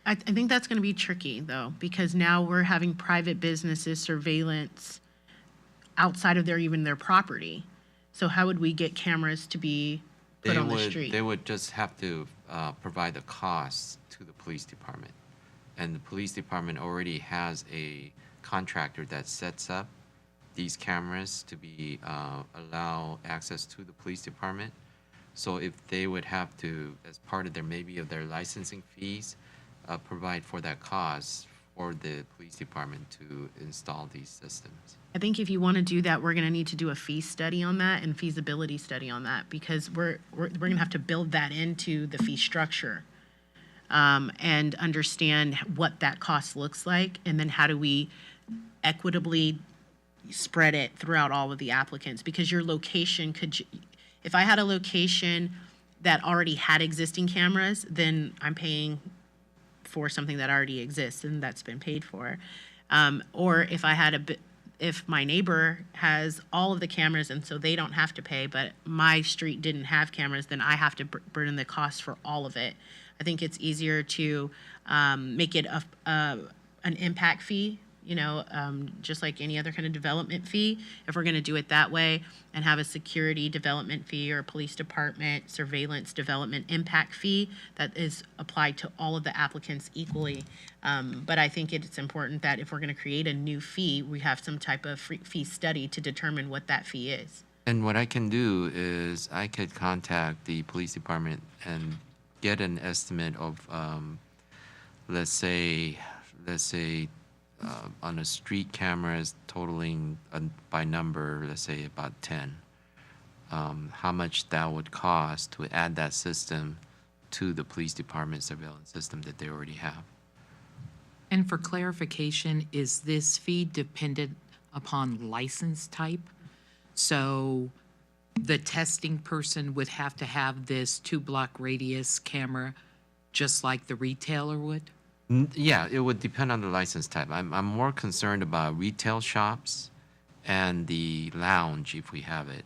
I think that's going to be tricky, though, because now we're having private businesses surveillance outside of even their property. So how would we get cameras to be put on the street? They would just have to provide the costs to the police department. And the police department already has a contractor that sets up these cameras to allow access to the police department. So if they would have to, as part of their licensing fees, provide for that cost for the police department to install these systems. I think if you want to do that, we're going to need to do a fee study on that and feasibility study on that, because we're going to have to build that into the fee structure, and understand what that cost looks like, and then how do we equitably spread it throughout all of the applicants, because your location if I had a location that already had existing cameras, then I'm paying for something that already exists and that's been paid for. Or if I had if my neighbor has all of the cameras and so they don't have to pay, but my street didn't have cameras, then I have to burden the cost for all of it. I think it's easier to make it an impact fee, just like any other kind of development fee, if we're going to do it that way, and have a security development fee or a police department surveillance development impact fee that is applied to all of the applicants equally. But I think it's important that if we're going to create a new fee, we have some type of fee study to determine what that fee is. And what I can do is I could contact the police department and get an estimate of, let's say, on a street cameras totaling by number, let's say about 10, how much that would cost to add that system to the police department surveillance system that they already have. And for clarification, is this fee dependent upon license type? So the testing person would have to have this 2 block radius camera just like the retailer would? Yeah, it would depend on the license type. I'm more concerned about retail shops and the lounge if we have it,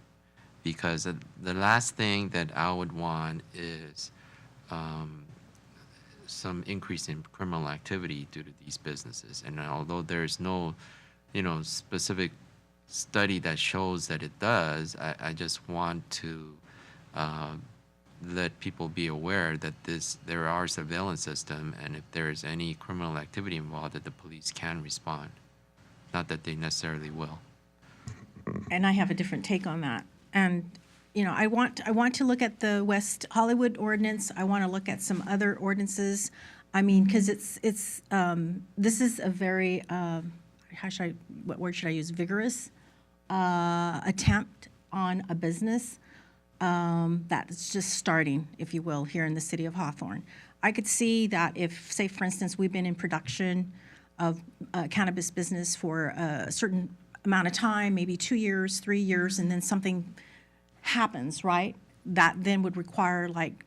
because the last thing that I would want is some increase in criminal activity due to these businesses. And although there's no, specific study that shows that it does, I just want to let people be aware that there are surveillance system, and if there is any criminal activity involved, that the police can respond. Not that they necessarily will. And I have a different take on that. And, I want to look at the West Hollywood ordinance. I want to look at some other ordinances. I mean, because this is a very, what word should I use? Vigorous attempt on a business that's just starting, if you will, here in the city of Hawthorne. I could see that if, say, for instance, we've been in production of cannabis business for a certain amount of time, maybe 2 years, 3 years, and then something happens, right? That then would require like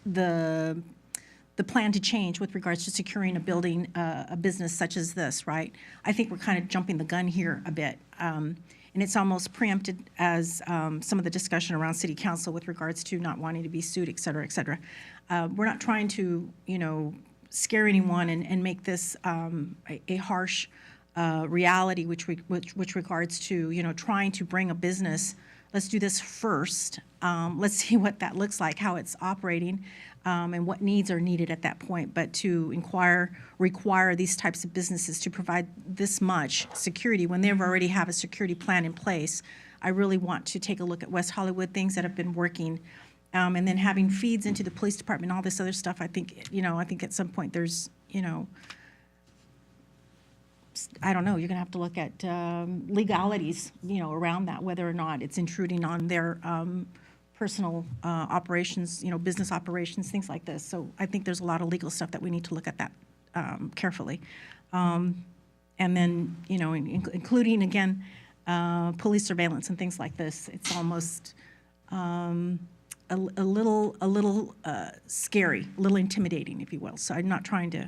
the plan to change with regards to securing a building, a business such as this, right? I think we're kind of jumping the gun here a bit. And it's almost preempted as some of the discussion around city council with regards to not wanting to be sued, et cetera, et cetera. We're not trying to, scare anyone and make this a harsh reality, which regards to, trying to bring a business. Let's do this first. Let's see what that looks like, how it's operating, and what needs are needed at that point. But to require these types of businesses to provide this much security when they already have a security plan in place, I really want to take a look at West Hollywood, things that have been working, and then having feeds into the police department, all this other stuff. I think, I think at some point there's, I don't know, you're going to have to look at legalities, around that, whether or not it's intruding on their personal operations, business operations, things like this. So I think there's a lot of legal stuff that we need to look at that carefully. And then, including, again, police surveillance and things like this. It's almost a little scary, a little intimidating, if you will. So I'm not trying to,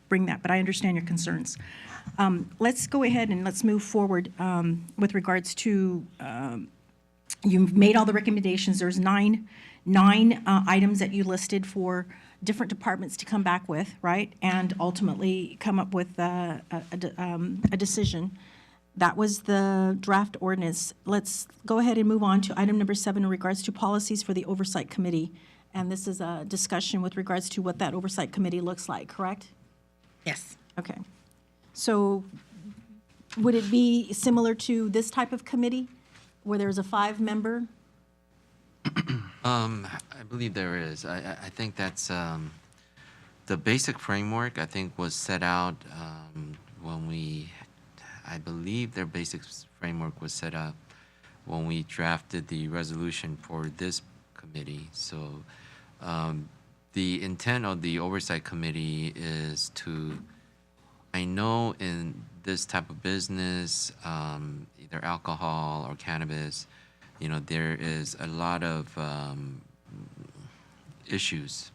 bring that, but I understand your concerns. Let's go ahead and let's move forward with regards to, you've made all the recommendations. There's nine items that you listed for different departments to come back with, right? And ultimately come up with a decision. That was the draft ordinance. Let's go ahead and move on to item number 7 in regards to policies for the Oversight Committee. And this is a discussion with regards to what that Oversight Committee looks like, correct? Yes. Okay. So would it be similar to this type of committee where there's a 5-member? I believe there is. I think that's the basic framework. I think was set out when we. I believe their basic framework was set up when we drafted the resolution for this committee. So the intent of the oversight committee is to. I know in this type of business, either alcohol or cannabis, there is a lot of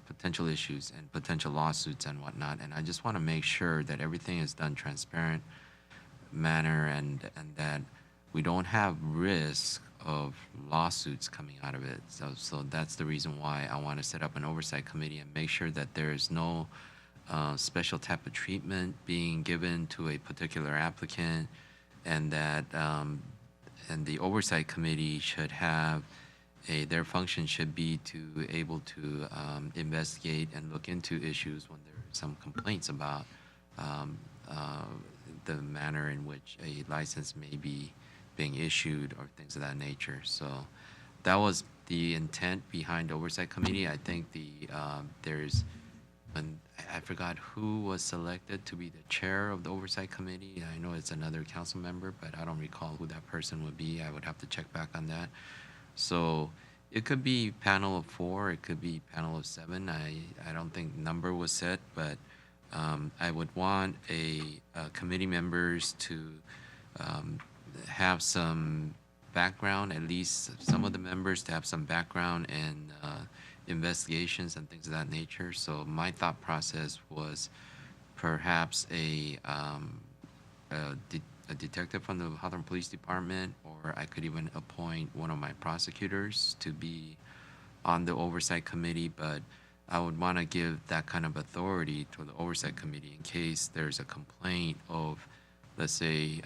potential issues and potential lawsuits and whatnot. And I just want to make sure that everything is done transparent manner and that we don't have risk of lawsuits coming out of it. So that's the reason why I want to set up an oversight committee and make sure that there is no special type of treatment being given to a particular applicant, and that and the oversight committee should have their function should be to able to investigate and look into issues when there are some complaints about the manner in which a license may be being issued or things of that nature. So that was the intent behind the oversight committee. I think there's, and I forgot who was selected to be the chair of the oversight committee. I know it's another council member, but I don't recall who that person would be. I would have to check back on that. So it could be panel of 4, it could be panel of 7. I don't think number was set, but I would want committee members to have some background, at least some of the members to have some background in investigations and things of that nature. So my thought process was perhaps a detective from the Hawthorne Police Department, or I could even appoint one of my prosecutors to be on the oversight committee, but I would want to give that kind of authority to the oversight committee in case there's a complaint of, let's say,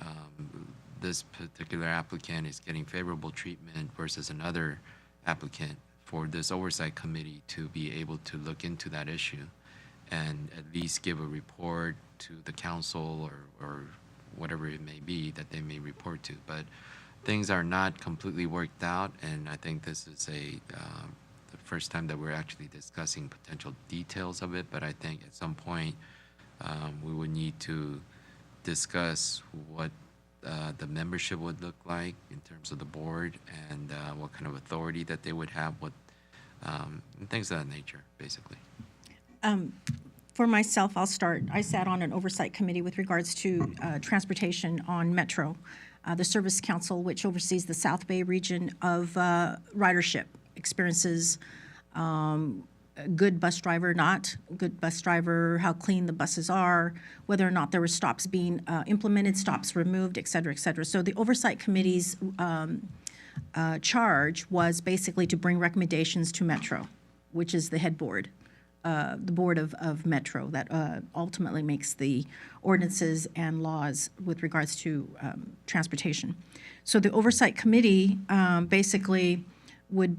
this particular applicant is getting favorable treatment versus another applicant, for this oversight committee to be able to look into that issue and at least give a report to the council or whatever it may be that they may report to. But things are not completely worked out, and I think this is first time that we're actually discussing potential details of it, but I think at some point, we would need to discuss what the membership would look like in terms of the board and what kind of authority that they would have, and things of that nature, basically. For myself, I'll start. I sat on an oversight committee with regards to transportation on Metro, the Service Council, which oversees the South Bay region of ridership, experiences good bus driver, not good bus driver, how clean the buses are, whether or not there were stops being implemented, stops removed, et cetera, et cetera. So the oversight committee's charge was basically to bring recommendations to Metro, which is the head board, the board of Metro that ultimately makes the ordinances and laws with regards to transportation. So the oversight committee basically would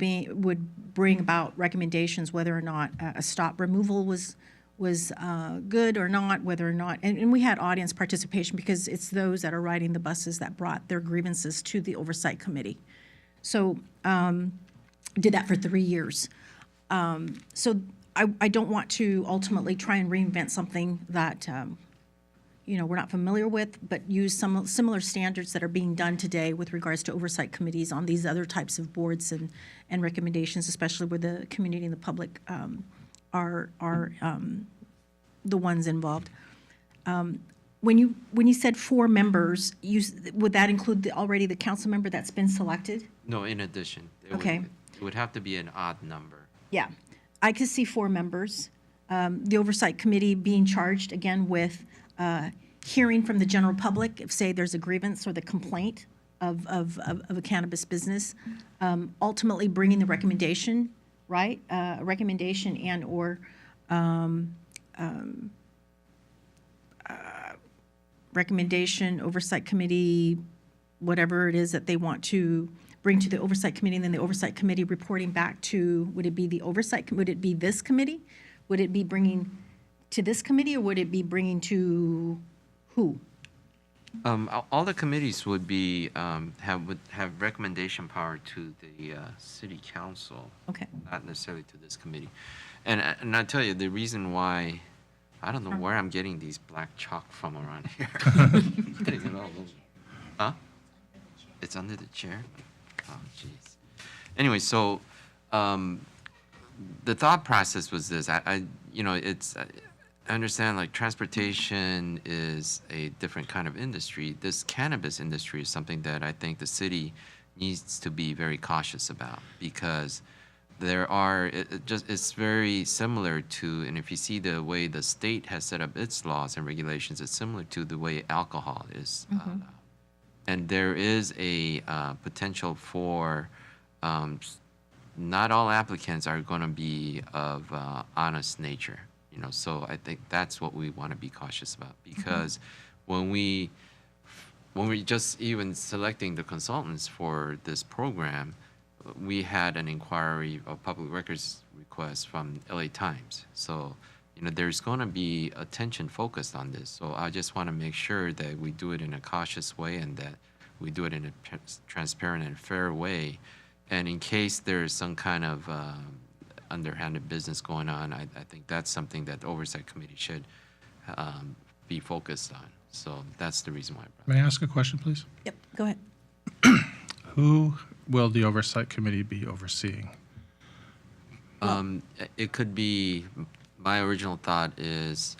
bring about recommendations whether or not a stop removal was good or not, whether or not, and we had audience participation because it's those that are riding the buses that brought their grievances to the oversight committee. So did that for 3 years. So I don't want to ultimately try and reinvent something that we're not familiar with, but use some similar standards that are being done today with regards to oversight committees on these other types of boards and recommendations, especially where the community and the public are the ones involved. When you said 4 members, would that include already the council member that's been selected? No, in addition. Okay. It would have to be an odd number. Yeah, I could see 4 members. The oversight committee being charged again with hearing from the general public if, say, there's a grievance or the complaint of a cannabis business, ultimately bringing the recommendation, right? A recommendation and or recommendation, oversight committee, whatever it is that they want to bring to the oversight committee, and then the oversight committee reporting back to, would it be the oversight, would it be this committee? Would it be bringing to this committee, or would it be bringing to who? All the committees would be, would have recommendation power to the city council, Okay, not necessarily to this committee. And I tell you, the reason why, I don't know where I'm getting these black chalk from around here. Getting it all over. Huh? It's under the chair? Oh, jeez. Anyway, so the thought process was this. I understand like transportation is a different kind of industry. This cannabis industry is something that I think the city needs to be very cautious about because it's very similar to, and if you see the way the state has set up its laws and regulations, it's similar to the way alcohol is. And there is a potential for not all applicants are going to be of honest nature. So I think that's what we want to be cautious about because when we just even selecting the consultants for this program, we had an inquiry of public records request from LA Times. So, there's going to be attention focused on this. So I just want to make sure that we do it in a cautious way and that we do it in a transparent and fair way. And in case there is some kind of underhanded business going on, I think that's something that the Oversight Committee should be focused on. So that's the reason why I brought it. May I ask a question, please? yep, go ahead. Who will the Oversight Committee be overseeing? It could be, my original thought is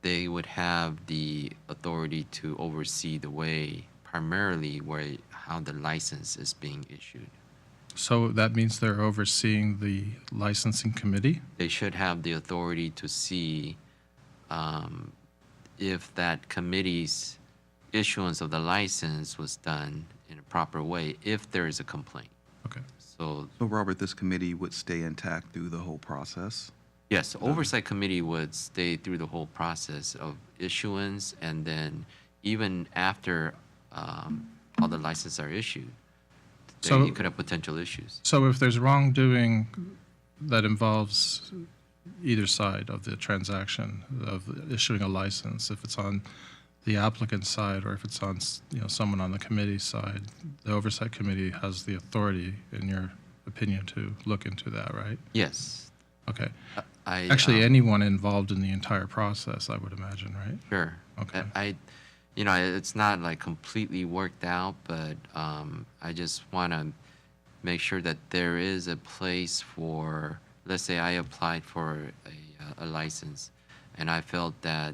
they would have the authority to oversee the way, primarily how the license is being issued. So that means they're overseeing the licensing committee? They should have the authority to see if that committee's issuance of the license was done in a proper way, if there is a complaint. Okay. So, So Robert, this committee would stay intact through the whole process? yes, the Oversight Committee would stay through the whole process of issuance, and then even after all the licenses are issued, So- you could have potential issues. So if there's wrongdoing that involves either side of the transaction of issuing a license, if it's on the applicant's side or if it's on someone on the committee side, the Oversight Committee has the authority, in your opinion to look into that, right? Yes. Okay. I Actually, anyone involved in the entire process, I would imagine, right? Sure. Okay. It's not like completely worked out, but I just want to make sure that there is a place for, let's say I applied for a license, and I felt that,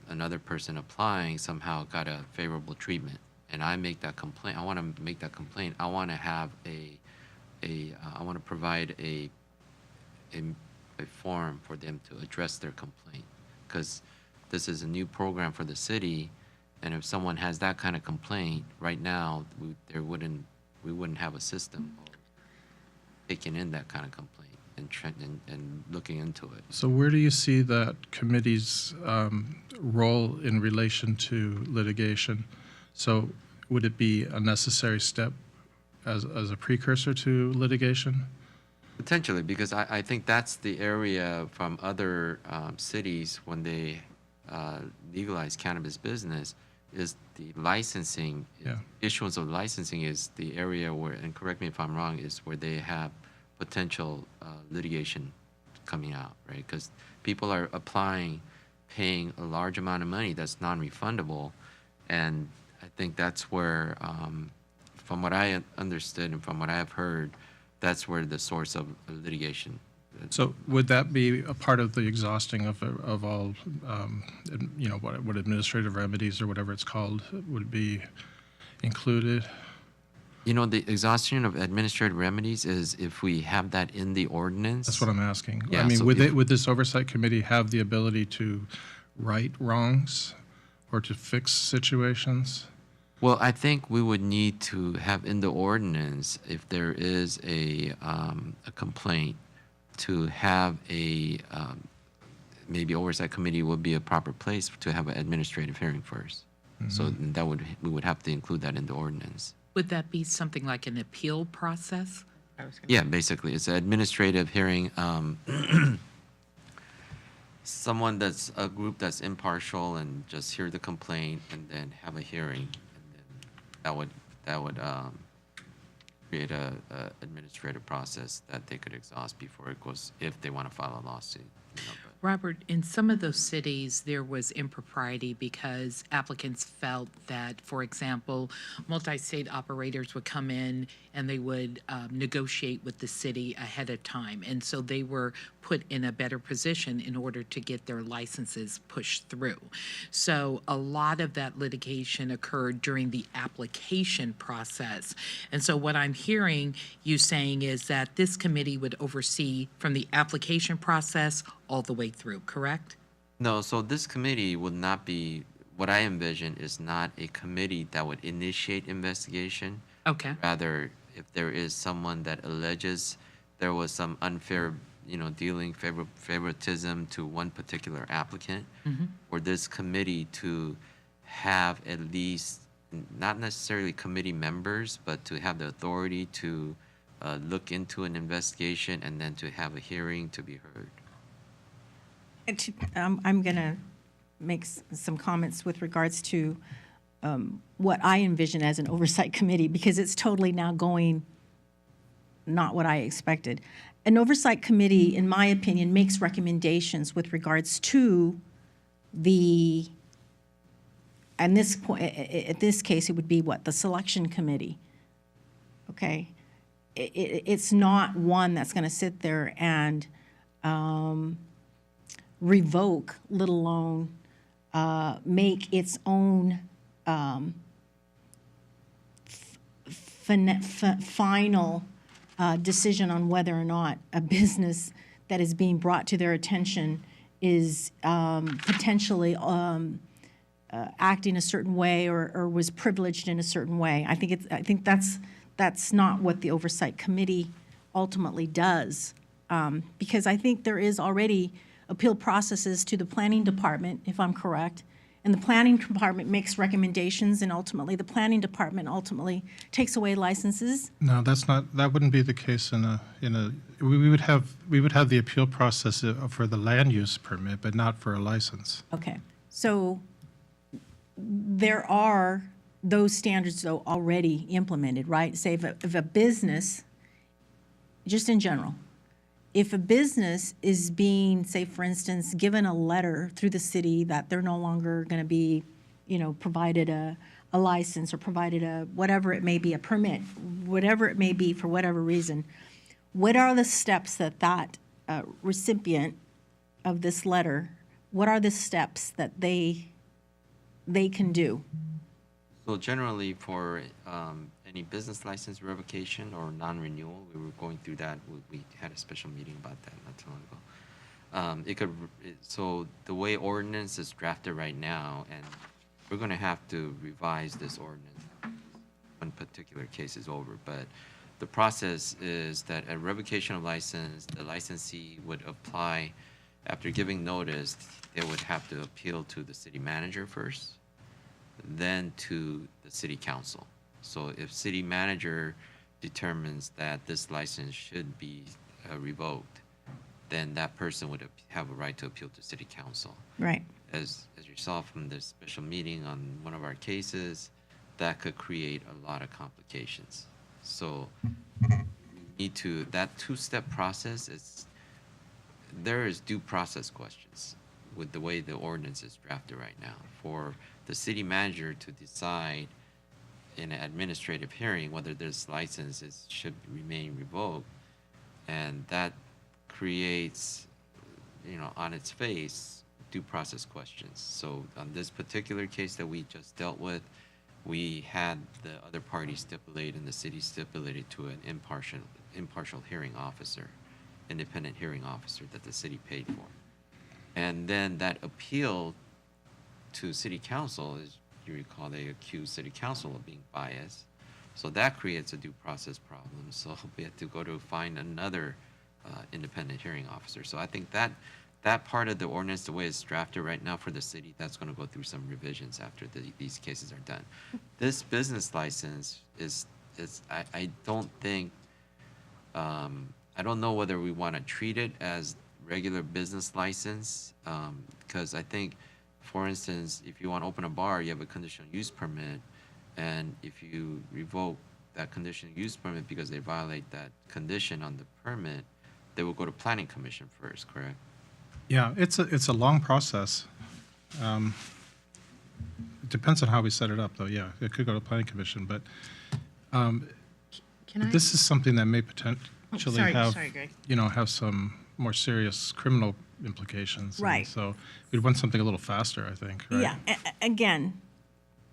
another person applying somehow got a favorable treatment, and I make that complaint. I want to make that complaint. I want to have I want to provide a forum for them to address their complaint, because this is a new program for the city, and if someone has that kind of complaint right now, we wouldn't have a system of taking in that kind of complaint and looking into it. So where do you see that committee's role in relation to litigation? So would it be a necessary step as a precursor to litigation? Potentially, because I think that's the area from other cities when they legalize cannabis business, is the licensing. Yeah. Issuance of licensing is the area where, and correct me if I'm wrong, is where they have potential litigation coming out, right? Because people are applying, paying a large amount of money that's non-refundable, and I think that's where, from what I understood and from what I have heard, that's where the source of litigation. So would that be a part of the exhausting of all, what administrative remedies or whatever it's called would be included? The exhaustion of administrative remedies is if we have that in the ordinance. That's what I'm asking. Yeah, I mean, so would this oversight committee have the ability to right wrongs or to fix situations? Well, I think we would need to have in the ordinance, if there is a complaint, to have maybe oversight committee would be a proper place to have an administrative hearing first. So we would have to include that in the ordinance. Would that be something like an appeal process? Yeah, basically, it's an administrative hearing. Someone that's a group that's impartial and just hear the complaint and then have a hearing, and then that would create a administrative process that they could exhaust before it goes, if they want to file a lawsuit. Robert, in some of those cities, there was impropriety because applicants felt that, for example, multi-state operators would come in and they would negotiate with the city ahead of time. And so they were put in a better position in order to get their licenses pushed through. So a lot of that litigation occurred during the application process. And so what I'm hearing you saying is that this committee would oversee from the application process all the way through, correct? No, so this committee would not be, what I envision is not a committee that would initiate investigation. Okay. Rather, if there is someone that alleges there was some unfair, dealing, favoritism to one particular applicant, for this committee to have at least, not necessarily committee members, but to have the authority to look into an investigation and then to have a hearing to be heard. I'm going to make some comments with regards to what I envision as an oversight committee, because it's totally now going not what I expected. An oversight committee, in my opinion, makes recommendations with regards to at this case, it would be what? The selection committee. Okay? It's not one that's going to sit there and revoke, let alone make its own final decision on whether or not a business that is being brought to their attention is potentially acting a certain way or was privileged in a certain way. I think that's not what the oversight committee ultimately does, because I think there is already appeal processes to the planning department, if I'm correct, and the planning department makes recommendations, and ultimately the planning department takes away licenses. No, that wouldn't be the case we would have the appeal process for the land use permit, but not for a license. Okay, so there are those standards though already implemented, right? Say if a business, just in general, if a business is being, say for instance, given a letter through the city that they're no longer going to be, provided a license or provided a, whatever it may be, a permit, whatever it may be for whatever reason, what are the steps that recipient of this letter, what are the steps that they can do? So generally for any business license revocation or non-renewal, we were going through that. We had a special meeting about that not too long ago. So the way ordinance is drafted right now, and we're going to have to revise this ordinance when particular case is over, but the process is that a revocation of license, the licensee would apply after giving notice. They would have to appeal to the city manager first, then to the city council. So if city manager determines that this license should be revoked, then that person would have a right to appeal to city council. Right. As you saw from this special meeting on one of our cases, that could create a lot of complications. So that two-step process there is due process questions with the way the ordinance is drafted right now. For the city manager to decide in an administrative hearing whether this license should remain revoked, and that creates, on its face, due process questions. So on this particular case that we just dealt with, we had the other party stipulate and the city stipulated to an impartial hearing officer, independent hearing officer that the city paid for. And then that appeal to city council, as you recall, they accused city council of being biased. So that creates a due process problem. So we had to go to find another independent hearing officer. So I think that part of the ordinance, the way it's drafted right now for the city, that's going to go through some revisions after these cases are done. This business license I don't think, I don't know whether we want to treat it as regular business license, because I think, for instance, if you want to open a bar, you have a conditional use permit, and if you revoke that conditional use permit because they violate that condition on the permit, they will go to planning commission first, correct? Yeah, it's a long process. It depends on how we set it up, though. Yeah, it could go to planning commission, but Can I? this is something that may potentially sorry, have, Greg. have some more serious criminal implications. And Right. so we'd want something a little faster, I think, right? Yeah, again,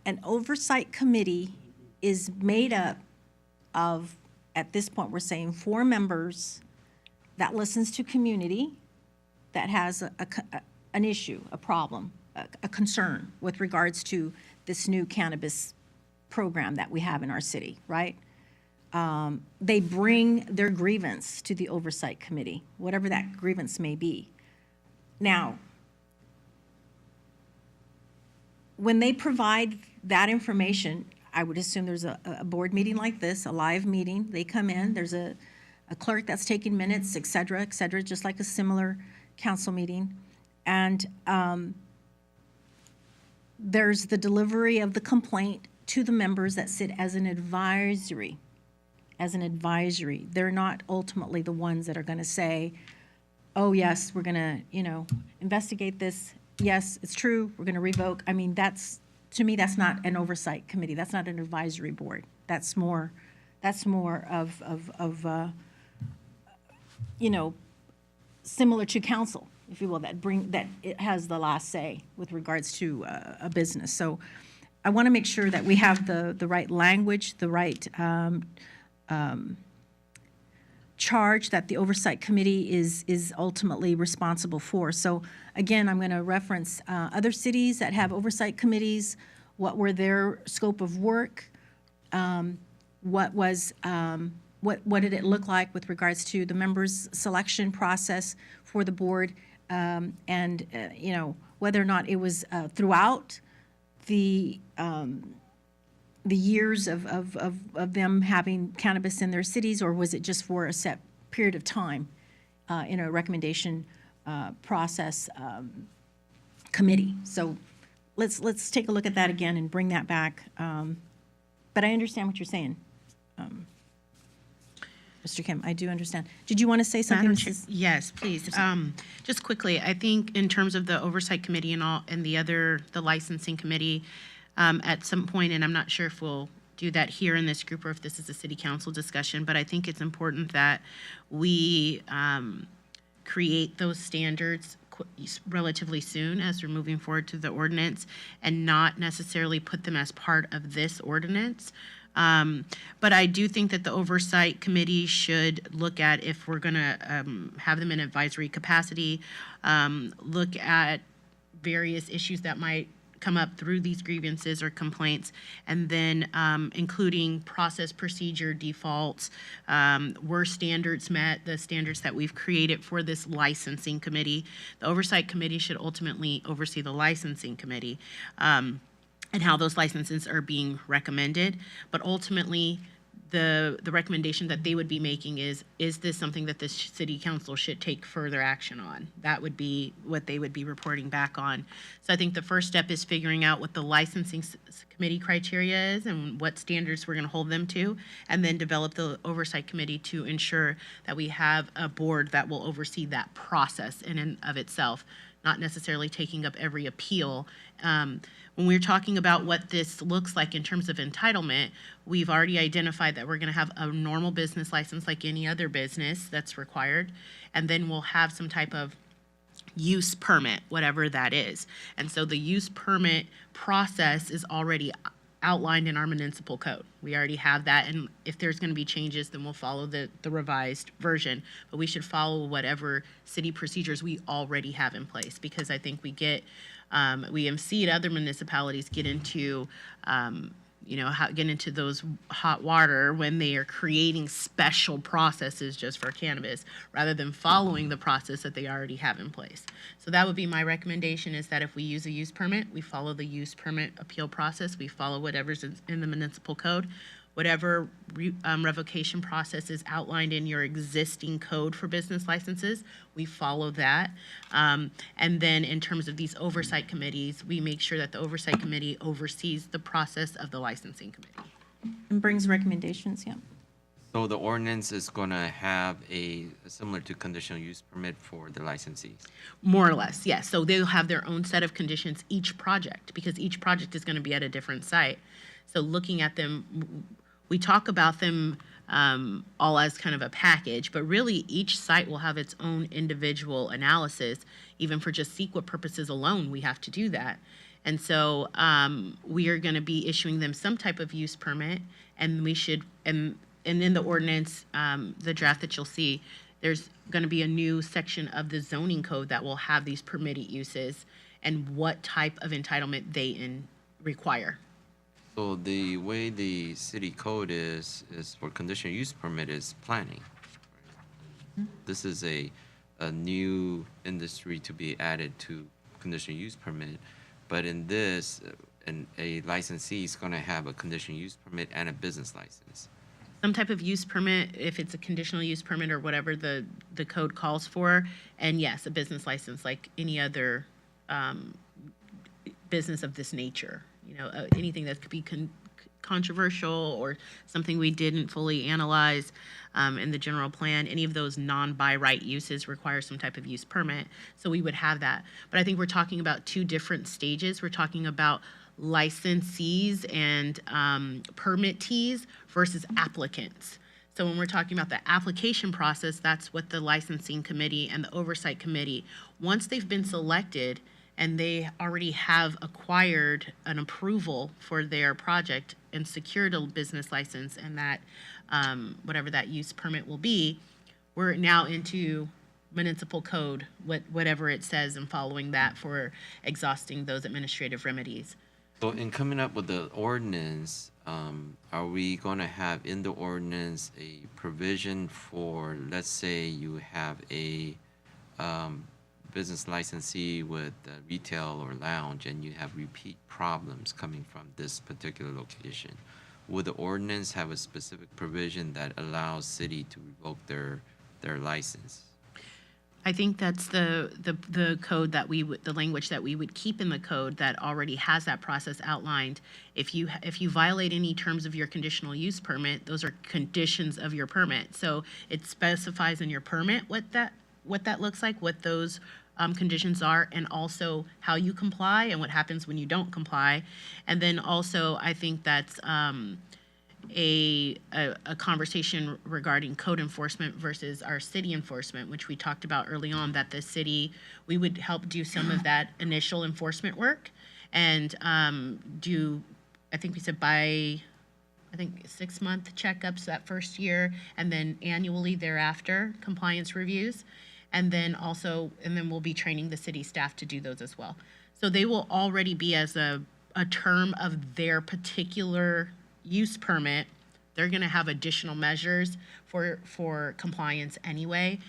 an oversight committee is made up of, at this point, we're saying 4 members that listens to community, that has an issue, a problem, a concern with regards to this new cannabis program that we have in our city, right? They bring their grievance to the oversight committee, whatever that grievance may be. Now, when they provide that information, I would assume there's a board meeting like this, a live meeting. They come in, there's a clerk that's taking minutes, et cetera, just like a similar council meeting. And there's the delivery of the complaint to the members that sit as an advisory. They're not ultimately the ones that are going to say, oh, yes, we're going to, investigate this. Yes, it's true, we're going to revoke. I mean, to me, that's not an oversight committee. That's not an advisory board. That's more of similar to council, if you will, that it has the last say with regards to a business. So I want to make sure that we have the right language, the right charge that the oversight committee is ultimately responsible for. So again, I'm going to reference other cities that have oversight committees, what were their scope of work, what did it look like with regards to the members' selection process for the board, and whether or not it was throughout the years of them having cannabis in their cities, or was it just for a set period of time in a recommendation process committee? So let's take a look at that again and bring that back. But I understand what you're saying. Mr. Kim, I do understand. Did you want to say something? Madam Chair, Mrs.? yes, please. Just quickly, I think in terms of the oversight committee and all, and the licensing committee, at some point, and I'm not sure if we'll do that here in this group or if this is a city council discussion, but I think it's important that we create those standards relatively soon as we're moving forward to the ordinance and not necessarily put them as part of this ordinance. But I do think that the oversight committee should look at, if we're gonna have them in advisory capacity, look at various issues that might come up through these grievances or complaints, and then including process procedure defaults. Were standards met, the standards that we've created for this licensing committee? The oversight committee should ultimately oversee the licensing committee. And how those licenses are being recommended. But ultimately, the recommendation that they would be making is this something that the city council should take further action on? That would be what they would be reporting back on. So I think the first step is figuring out what the licensing committee criteria is and what standards we're gonna hold them to, and then develop the oversight committee to ensure that we have a board that will oversee that process in and of itself, not necessarily taking up every appeal. When we're talking about what this looks like in terms of entitlement, we've already identified that we're gonna have a normal business license like any other business that's required, and then we'll have some type of use permit, whatever that is. And so the use permit process is already outlined in our municipal code. We already have that, and if there's gonna be changes, then we'll follow the revised version. But we should follow whatever city procedures we already have in place, because I think we have seen other municipalities get into, get into those hot water when they are creating special processes just for cannabis, rather than following the process that they already have in place. So that would be my recommendation, is that if we use a use permit, we follow the use permit appeal process, we follow whatever's in the municipal code. Whatever revocation process is outlined in your existing code for business licenses, we follow that. And then in terms of these oversight committees, we make sure that the oversight committee oversees the process of the licensing committee. And brings recommendations, yeah. So the ordinance is gonna have similar to conditional use permit for the licensees? More or less, yes. So they'll have their own set of conditions, each project, because each project is gonna be at a different site. So looking at them, we talk about them all as kind of a package, but really each site will have its own individual analysis. Even for just CEQA purposes alone, we have to do that. And so we are going to be issuing them some type of use permit, and we should, and in the ordinance, the draft that you'll see, there's going to be a new section of the zoning code that will have these permitted uses and what type of entitlement they require. So the way the city code is for conditional use permit is planning. This is a new industry to be added to conditional use permit. But in this, a licensee is gonna have a conditional use permit and a business license. Some type of use permit, if it's a conditional use permit or whatever the code calls for, and yes, a business license like any other business of this nature. Anything that could be controversial or something we didn't fully analyze in the general plan, any of those non-by right uses require some type of use permit. So we would have that. But I think we're talking about two different stages. We're talking about licensees and permittees versus applicants. So when we're talking about the application process, that's what the licensing committee and the oversight committee, once they've been selected and they already have acquired an approval for their project and secured a business license and that, whatever that use permit will be, we're now into municipal code, whatever it says, and following that for exhausting those administrative remedies. So in coming up with the ordinance, are we gonna have in the ordinance a provision for, let's say you have a business licensee with retail or lounge and you have repeat problems coming from this particular location? Would the ordinance have a specific provision that allows city to revoke their license? I think that's the code that we would, the language that we would keep in the code that already has that process outlined. If you violate any terms of your conditional use permit, those are conditions of your permit. So it specifies in your permit what that looks like, what those conditions are, and also how you comply and what happens when you don't comply. And then also, I think that's a conversation regarding code enforcement versus our city enforcement, which we talked about early on, that the city, we would help do some of that initial enforcement work and do, I think we said by, I think 6-month checkups that first year, and then annually thereafter, compliance reviews. And then we'll be training the city staff to do those as well. So they will already be as a term of their particular use permit. They're gonna have additional measures for compliance anyway.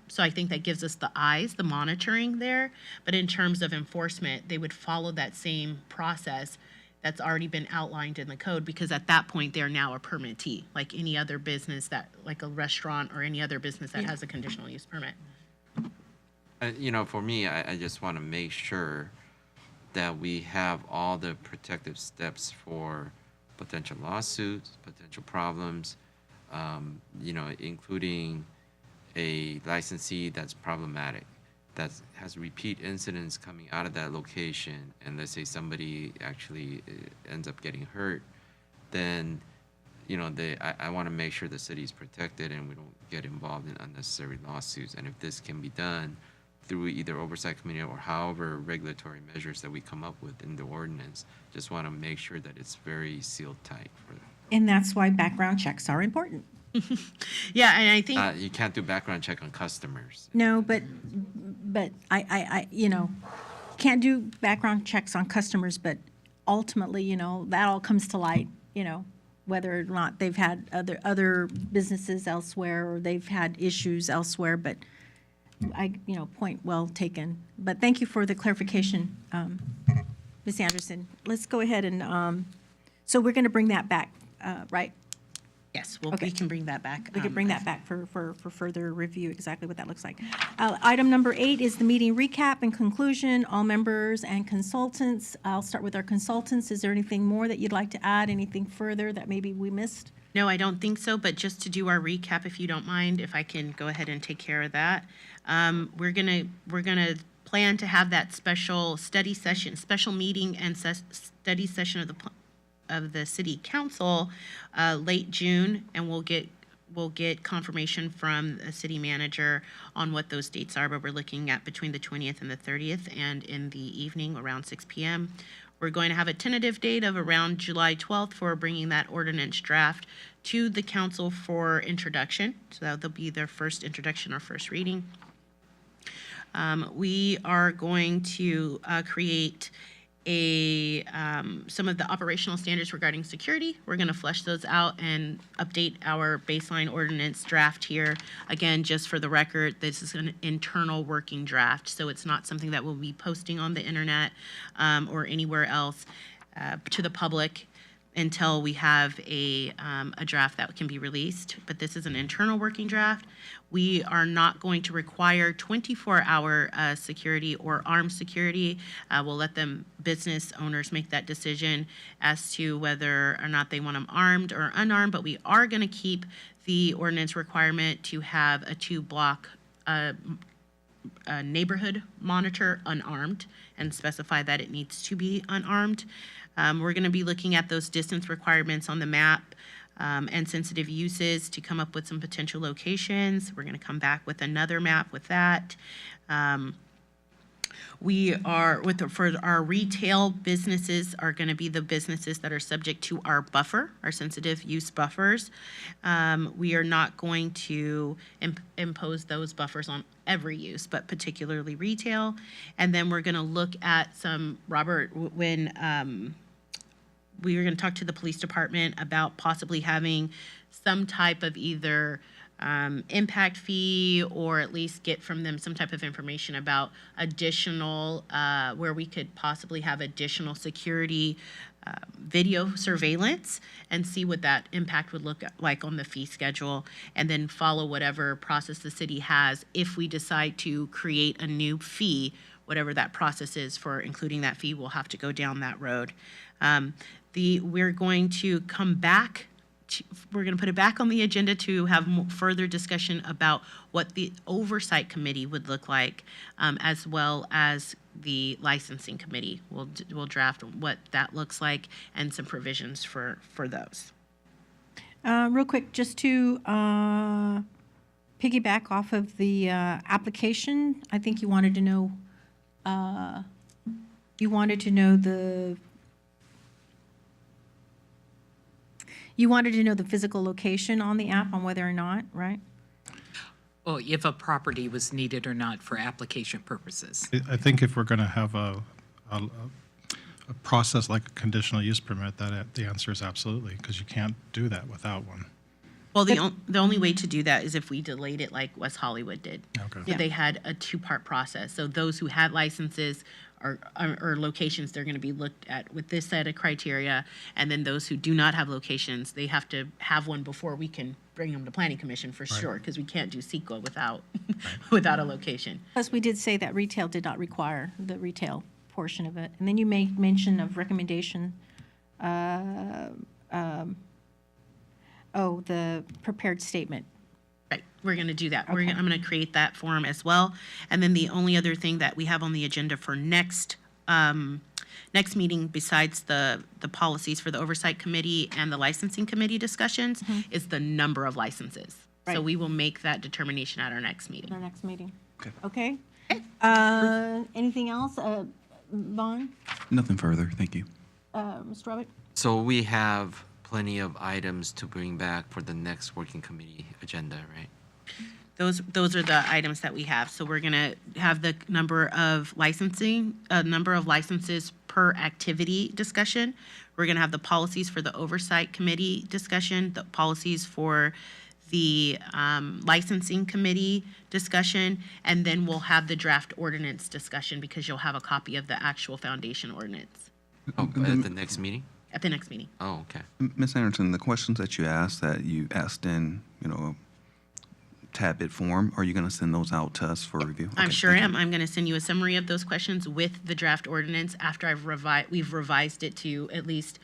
So I think that gives us the eyes, the monitoring there. But in terms of enforcement, they would follow that same process that's already been outlined in the code, because at that point, they're now a permittee, like any other business like a restaurant or any other business that has a conditional use permit. For me, I just want to make sure that we have all the protective steps for potential lawsuits, potential problems, including a licensee that's problematic, that has repeat incidents coming out of that location, and let's say somebody actually ends up getting hurt, then, I want to make sure the city's protected and we don't get involved in unnecessary lawsuits. And if this can be done through either oversight committee or however regulatory measures that we come up with in the ordinance, just want to make sure that it's very sealed tight for them. And that's why background checks are important. Yeah, and I think You can't do background check on customers. No, but I can't do background checks on customers, but ultimately, that all comes to light, whether or not they've had other businesses elsewhere or they've had issues elsewhere, but point well taken. But thank you for the clarification, Ms. Anderson. Let's go ahead and, so we're going to bring that back, right? yes, Okay. we can bring that back. We could bring that back for further review, exactly what that looks like. Item number 8 is the meeting recap and conclusion, all members and consultants. I'll start with our consultants. Is there anything more that you'd like to add, anything further that maybe we missed? No, I don't think so, but just to do our recap, if you don't mind, if I can go ahead and take care of that. We're gonna plan to have that special meeting and study session of the city council late June, and we'll get confirmation from the city manager on what those dates are, but we're looking at between the 20th and the 30th, and in the evening around 6 p.m. We're going to have a tentative date of around July 12th for bringing that ordinance draft to the council for introduction. So that'll be their first introduction or first reading. We are going to create some of the operational standards regarding security. We're going to flesh those out and update our baseline ordinance draft here. Again, just for the record, this is an internal working draft, so it's not something that we'll be posting on the internet or anywhere else to the public until we have a draft that can be released. But this is an internal working draft. We are not going to require 24-hour security or armed security. We'll let business owners make that decision as to whether or not they want them armed or unarmed, but we are going to keep the ordinance requirement to have a 2-block neighborhood monitor unarmed and specify that it needs to be unarmed. We're going to be looking at those distance requirements on the map and sensitive uses to come up with some potential locations. We're going to come back with another map with that. We are, for our retail businesses, are going to be the businesses that are subject to our buffer, our sensitive use buffers. We are not going to impose those buffers on every use, but particularly retail. And then we're going to look at Robert, when we were going to talk to the police department about possibly having some type of either impact fee, or at least get from them some type of information about additional, where we could possibly have additional security video surveillance and see what that impact would look like on the fee schedule, and then follow whatever process the city has. If we decide to create a new fee, whatever that process is for including that fee, we'll have to go down that road. We're going to come back, we're going to put it back on the agenda to have further discussion about what the oversight committee would look like, as well as the licensing committee. We'll draft what that looks like and some provisions for those. Real quick, just to piggyback off of the application, I think you wanted to know, the physical location on the app, on whether or not, right? Well, if a property was needed or not for application purposes. I think if we're going to have a process like a conditional use permit, that the answer is absolutely, because you can't do that without one. Well, the only way to do that is if we delayed it like West Hollywood did. Okay. So they had a two-part process. So those who had licenses or locations, they're going to be looked at with this set of criteria. And then those who do not have locations, they have to have one before we can bring them to planning commission for sure, because we can't do CEQA without a location. Plus, we did say that retail did not require the retail portion of it. And then you made mention of recommendation, the prepared statement. Right, we're going to do that. Okay. I'm going to create that form as well. And then the only other thing that we have on the agenda for next meeting, besides the policies for the oversight committee and the licensing committee discussions, is the number of licenses. So Right. we will make that determination at our next meeting. Our next meeting. Okay. Okay? Anything else? Vaughn? Nothing further. Thank you. Mr. Robert? So we have plenty of items to bring back for the next working committee agenda, right? Those are the items that we have. So we're gonna have the number of licenses per activity discussion. We're gonna have the policies for the oversight committee discussion, the policies for the licensing committee discussion, and then we'll have the draft ordinance discussion, because you'll have a copy of the actual foundation ordinance Oh, at the next meeting? at the next meeting. Oh, okay. Ms. Anderson, the questions that you asked in, tad bit form, are you going to send those out to us for review? I'm Okay, sure thank you. am. I'm going to send you a summary of those questions with the draft ordinance after we've revised it to at least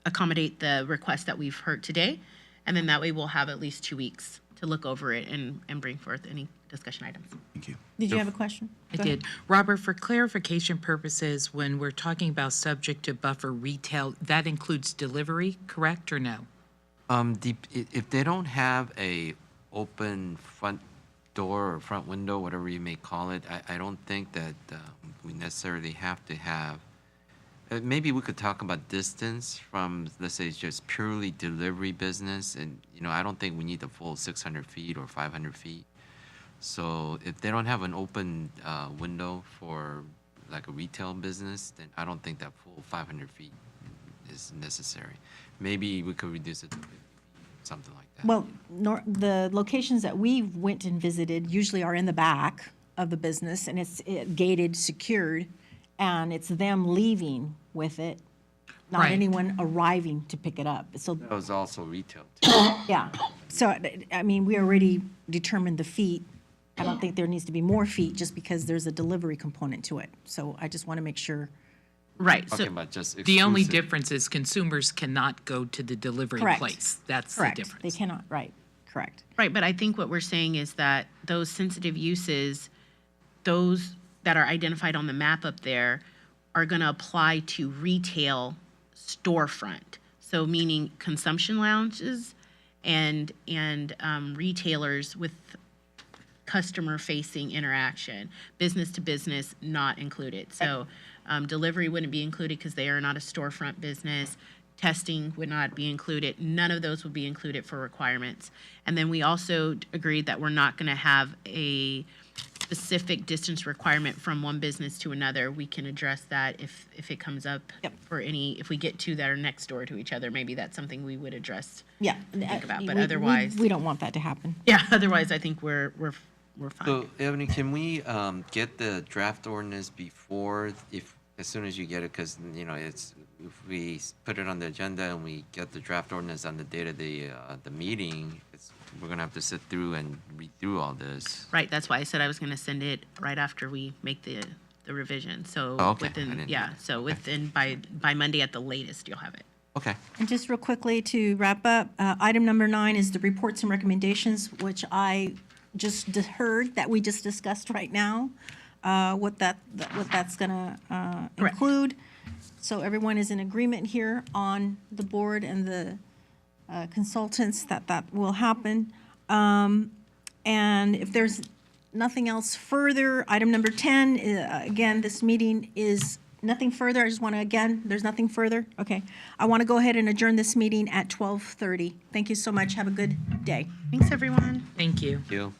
accommodate the request that we've heard today. And then that way we'll have at least 2 weeks to look over it and bring forth any discussion items. Thank you. Did you have a question? I Go ahead. did. Robert, for clarification purposes, when we're talking about subject to buffer retail, that includes delivery, correct, or no? If they don't have a open front door or front window, whatever you may call it, I don't think that we necessarily have to have. Maybe we could talk about distance from, let's say, just purely delivery business, and I don't think we need the full 600 feet or 500 feet. So if they don't have an open window for like a retail business, then I don't think that full 500 feet is necessary. Maybe we could reduce it to 50 feet, something like that. Well, the locations that we went and visited usually are in the back of the business, and it's gated, secured, and it's them leaving with it, not Right. anyone arriving to pick it up. So, That was also retail too. yeah. So, I mean, we already determined the feet. I don't think there needs to be more feet just because there's a delivery component to it. So I just want to make sure. Right, Talking so, about just The only exclusive- difference is consumers cannot go to the delivery Correct. place. That's the Correct. They difference. cannot, right, correct. right, but I think what we're saying is that those sensitive uses, those that are identified on the map up there, are gonna apply to retail storefront. So meaning consumption lounges and retailers with customer-facing interaction. Business to business, not included. So delivery wouldn't be included because they are not a storefront business. Testing would not be included. None of those would be included for requirements. And then we also agreed that we're not going to have a specific distance requirement from one business to another. We can address that if it comes up Yep. if we get two that are next door to each other, maybe that's something we would address. Yeah. Think about, but we- otherwise- We don't want that to happen. Yeah, otherwise I think we're fine. So, Ebony, can we get the draft ordinance before, if as soon as you get it, because, you know, it's, if we put it on the agenda and we get the draft ordinance on the date of the meeting, we're gonna have to sit through and read through all this. Right, that's why I said I was gonna send it right after we make the revision, so Oh, okay. I within, didn't know yeah, that. so Okay. within, by Monday at the latest, you'll have it. Okay. And just real quickly to wrap up, item number 9 is the reports and recommendations, which I just heard that we just discussed right now, what that's gonna Correct. include. So everyone is in agreement here on the board and the consultants that will happen. And if there's nothing else further, item number 10, again, this meeting is nothing further. I just want to, again, there's nothing further? Okay. I want to go ahead and adjourn this meeting at 12:30. Thank you so much. Have a good day. Thanks, everyone. Thank you. Thank you.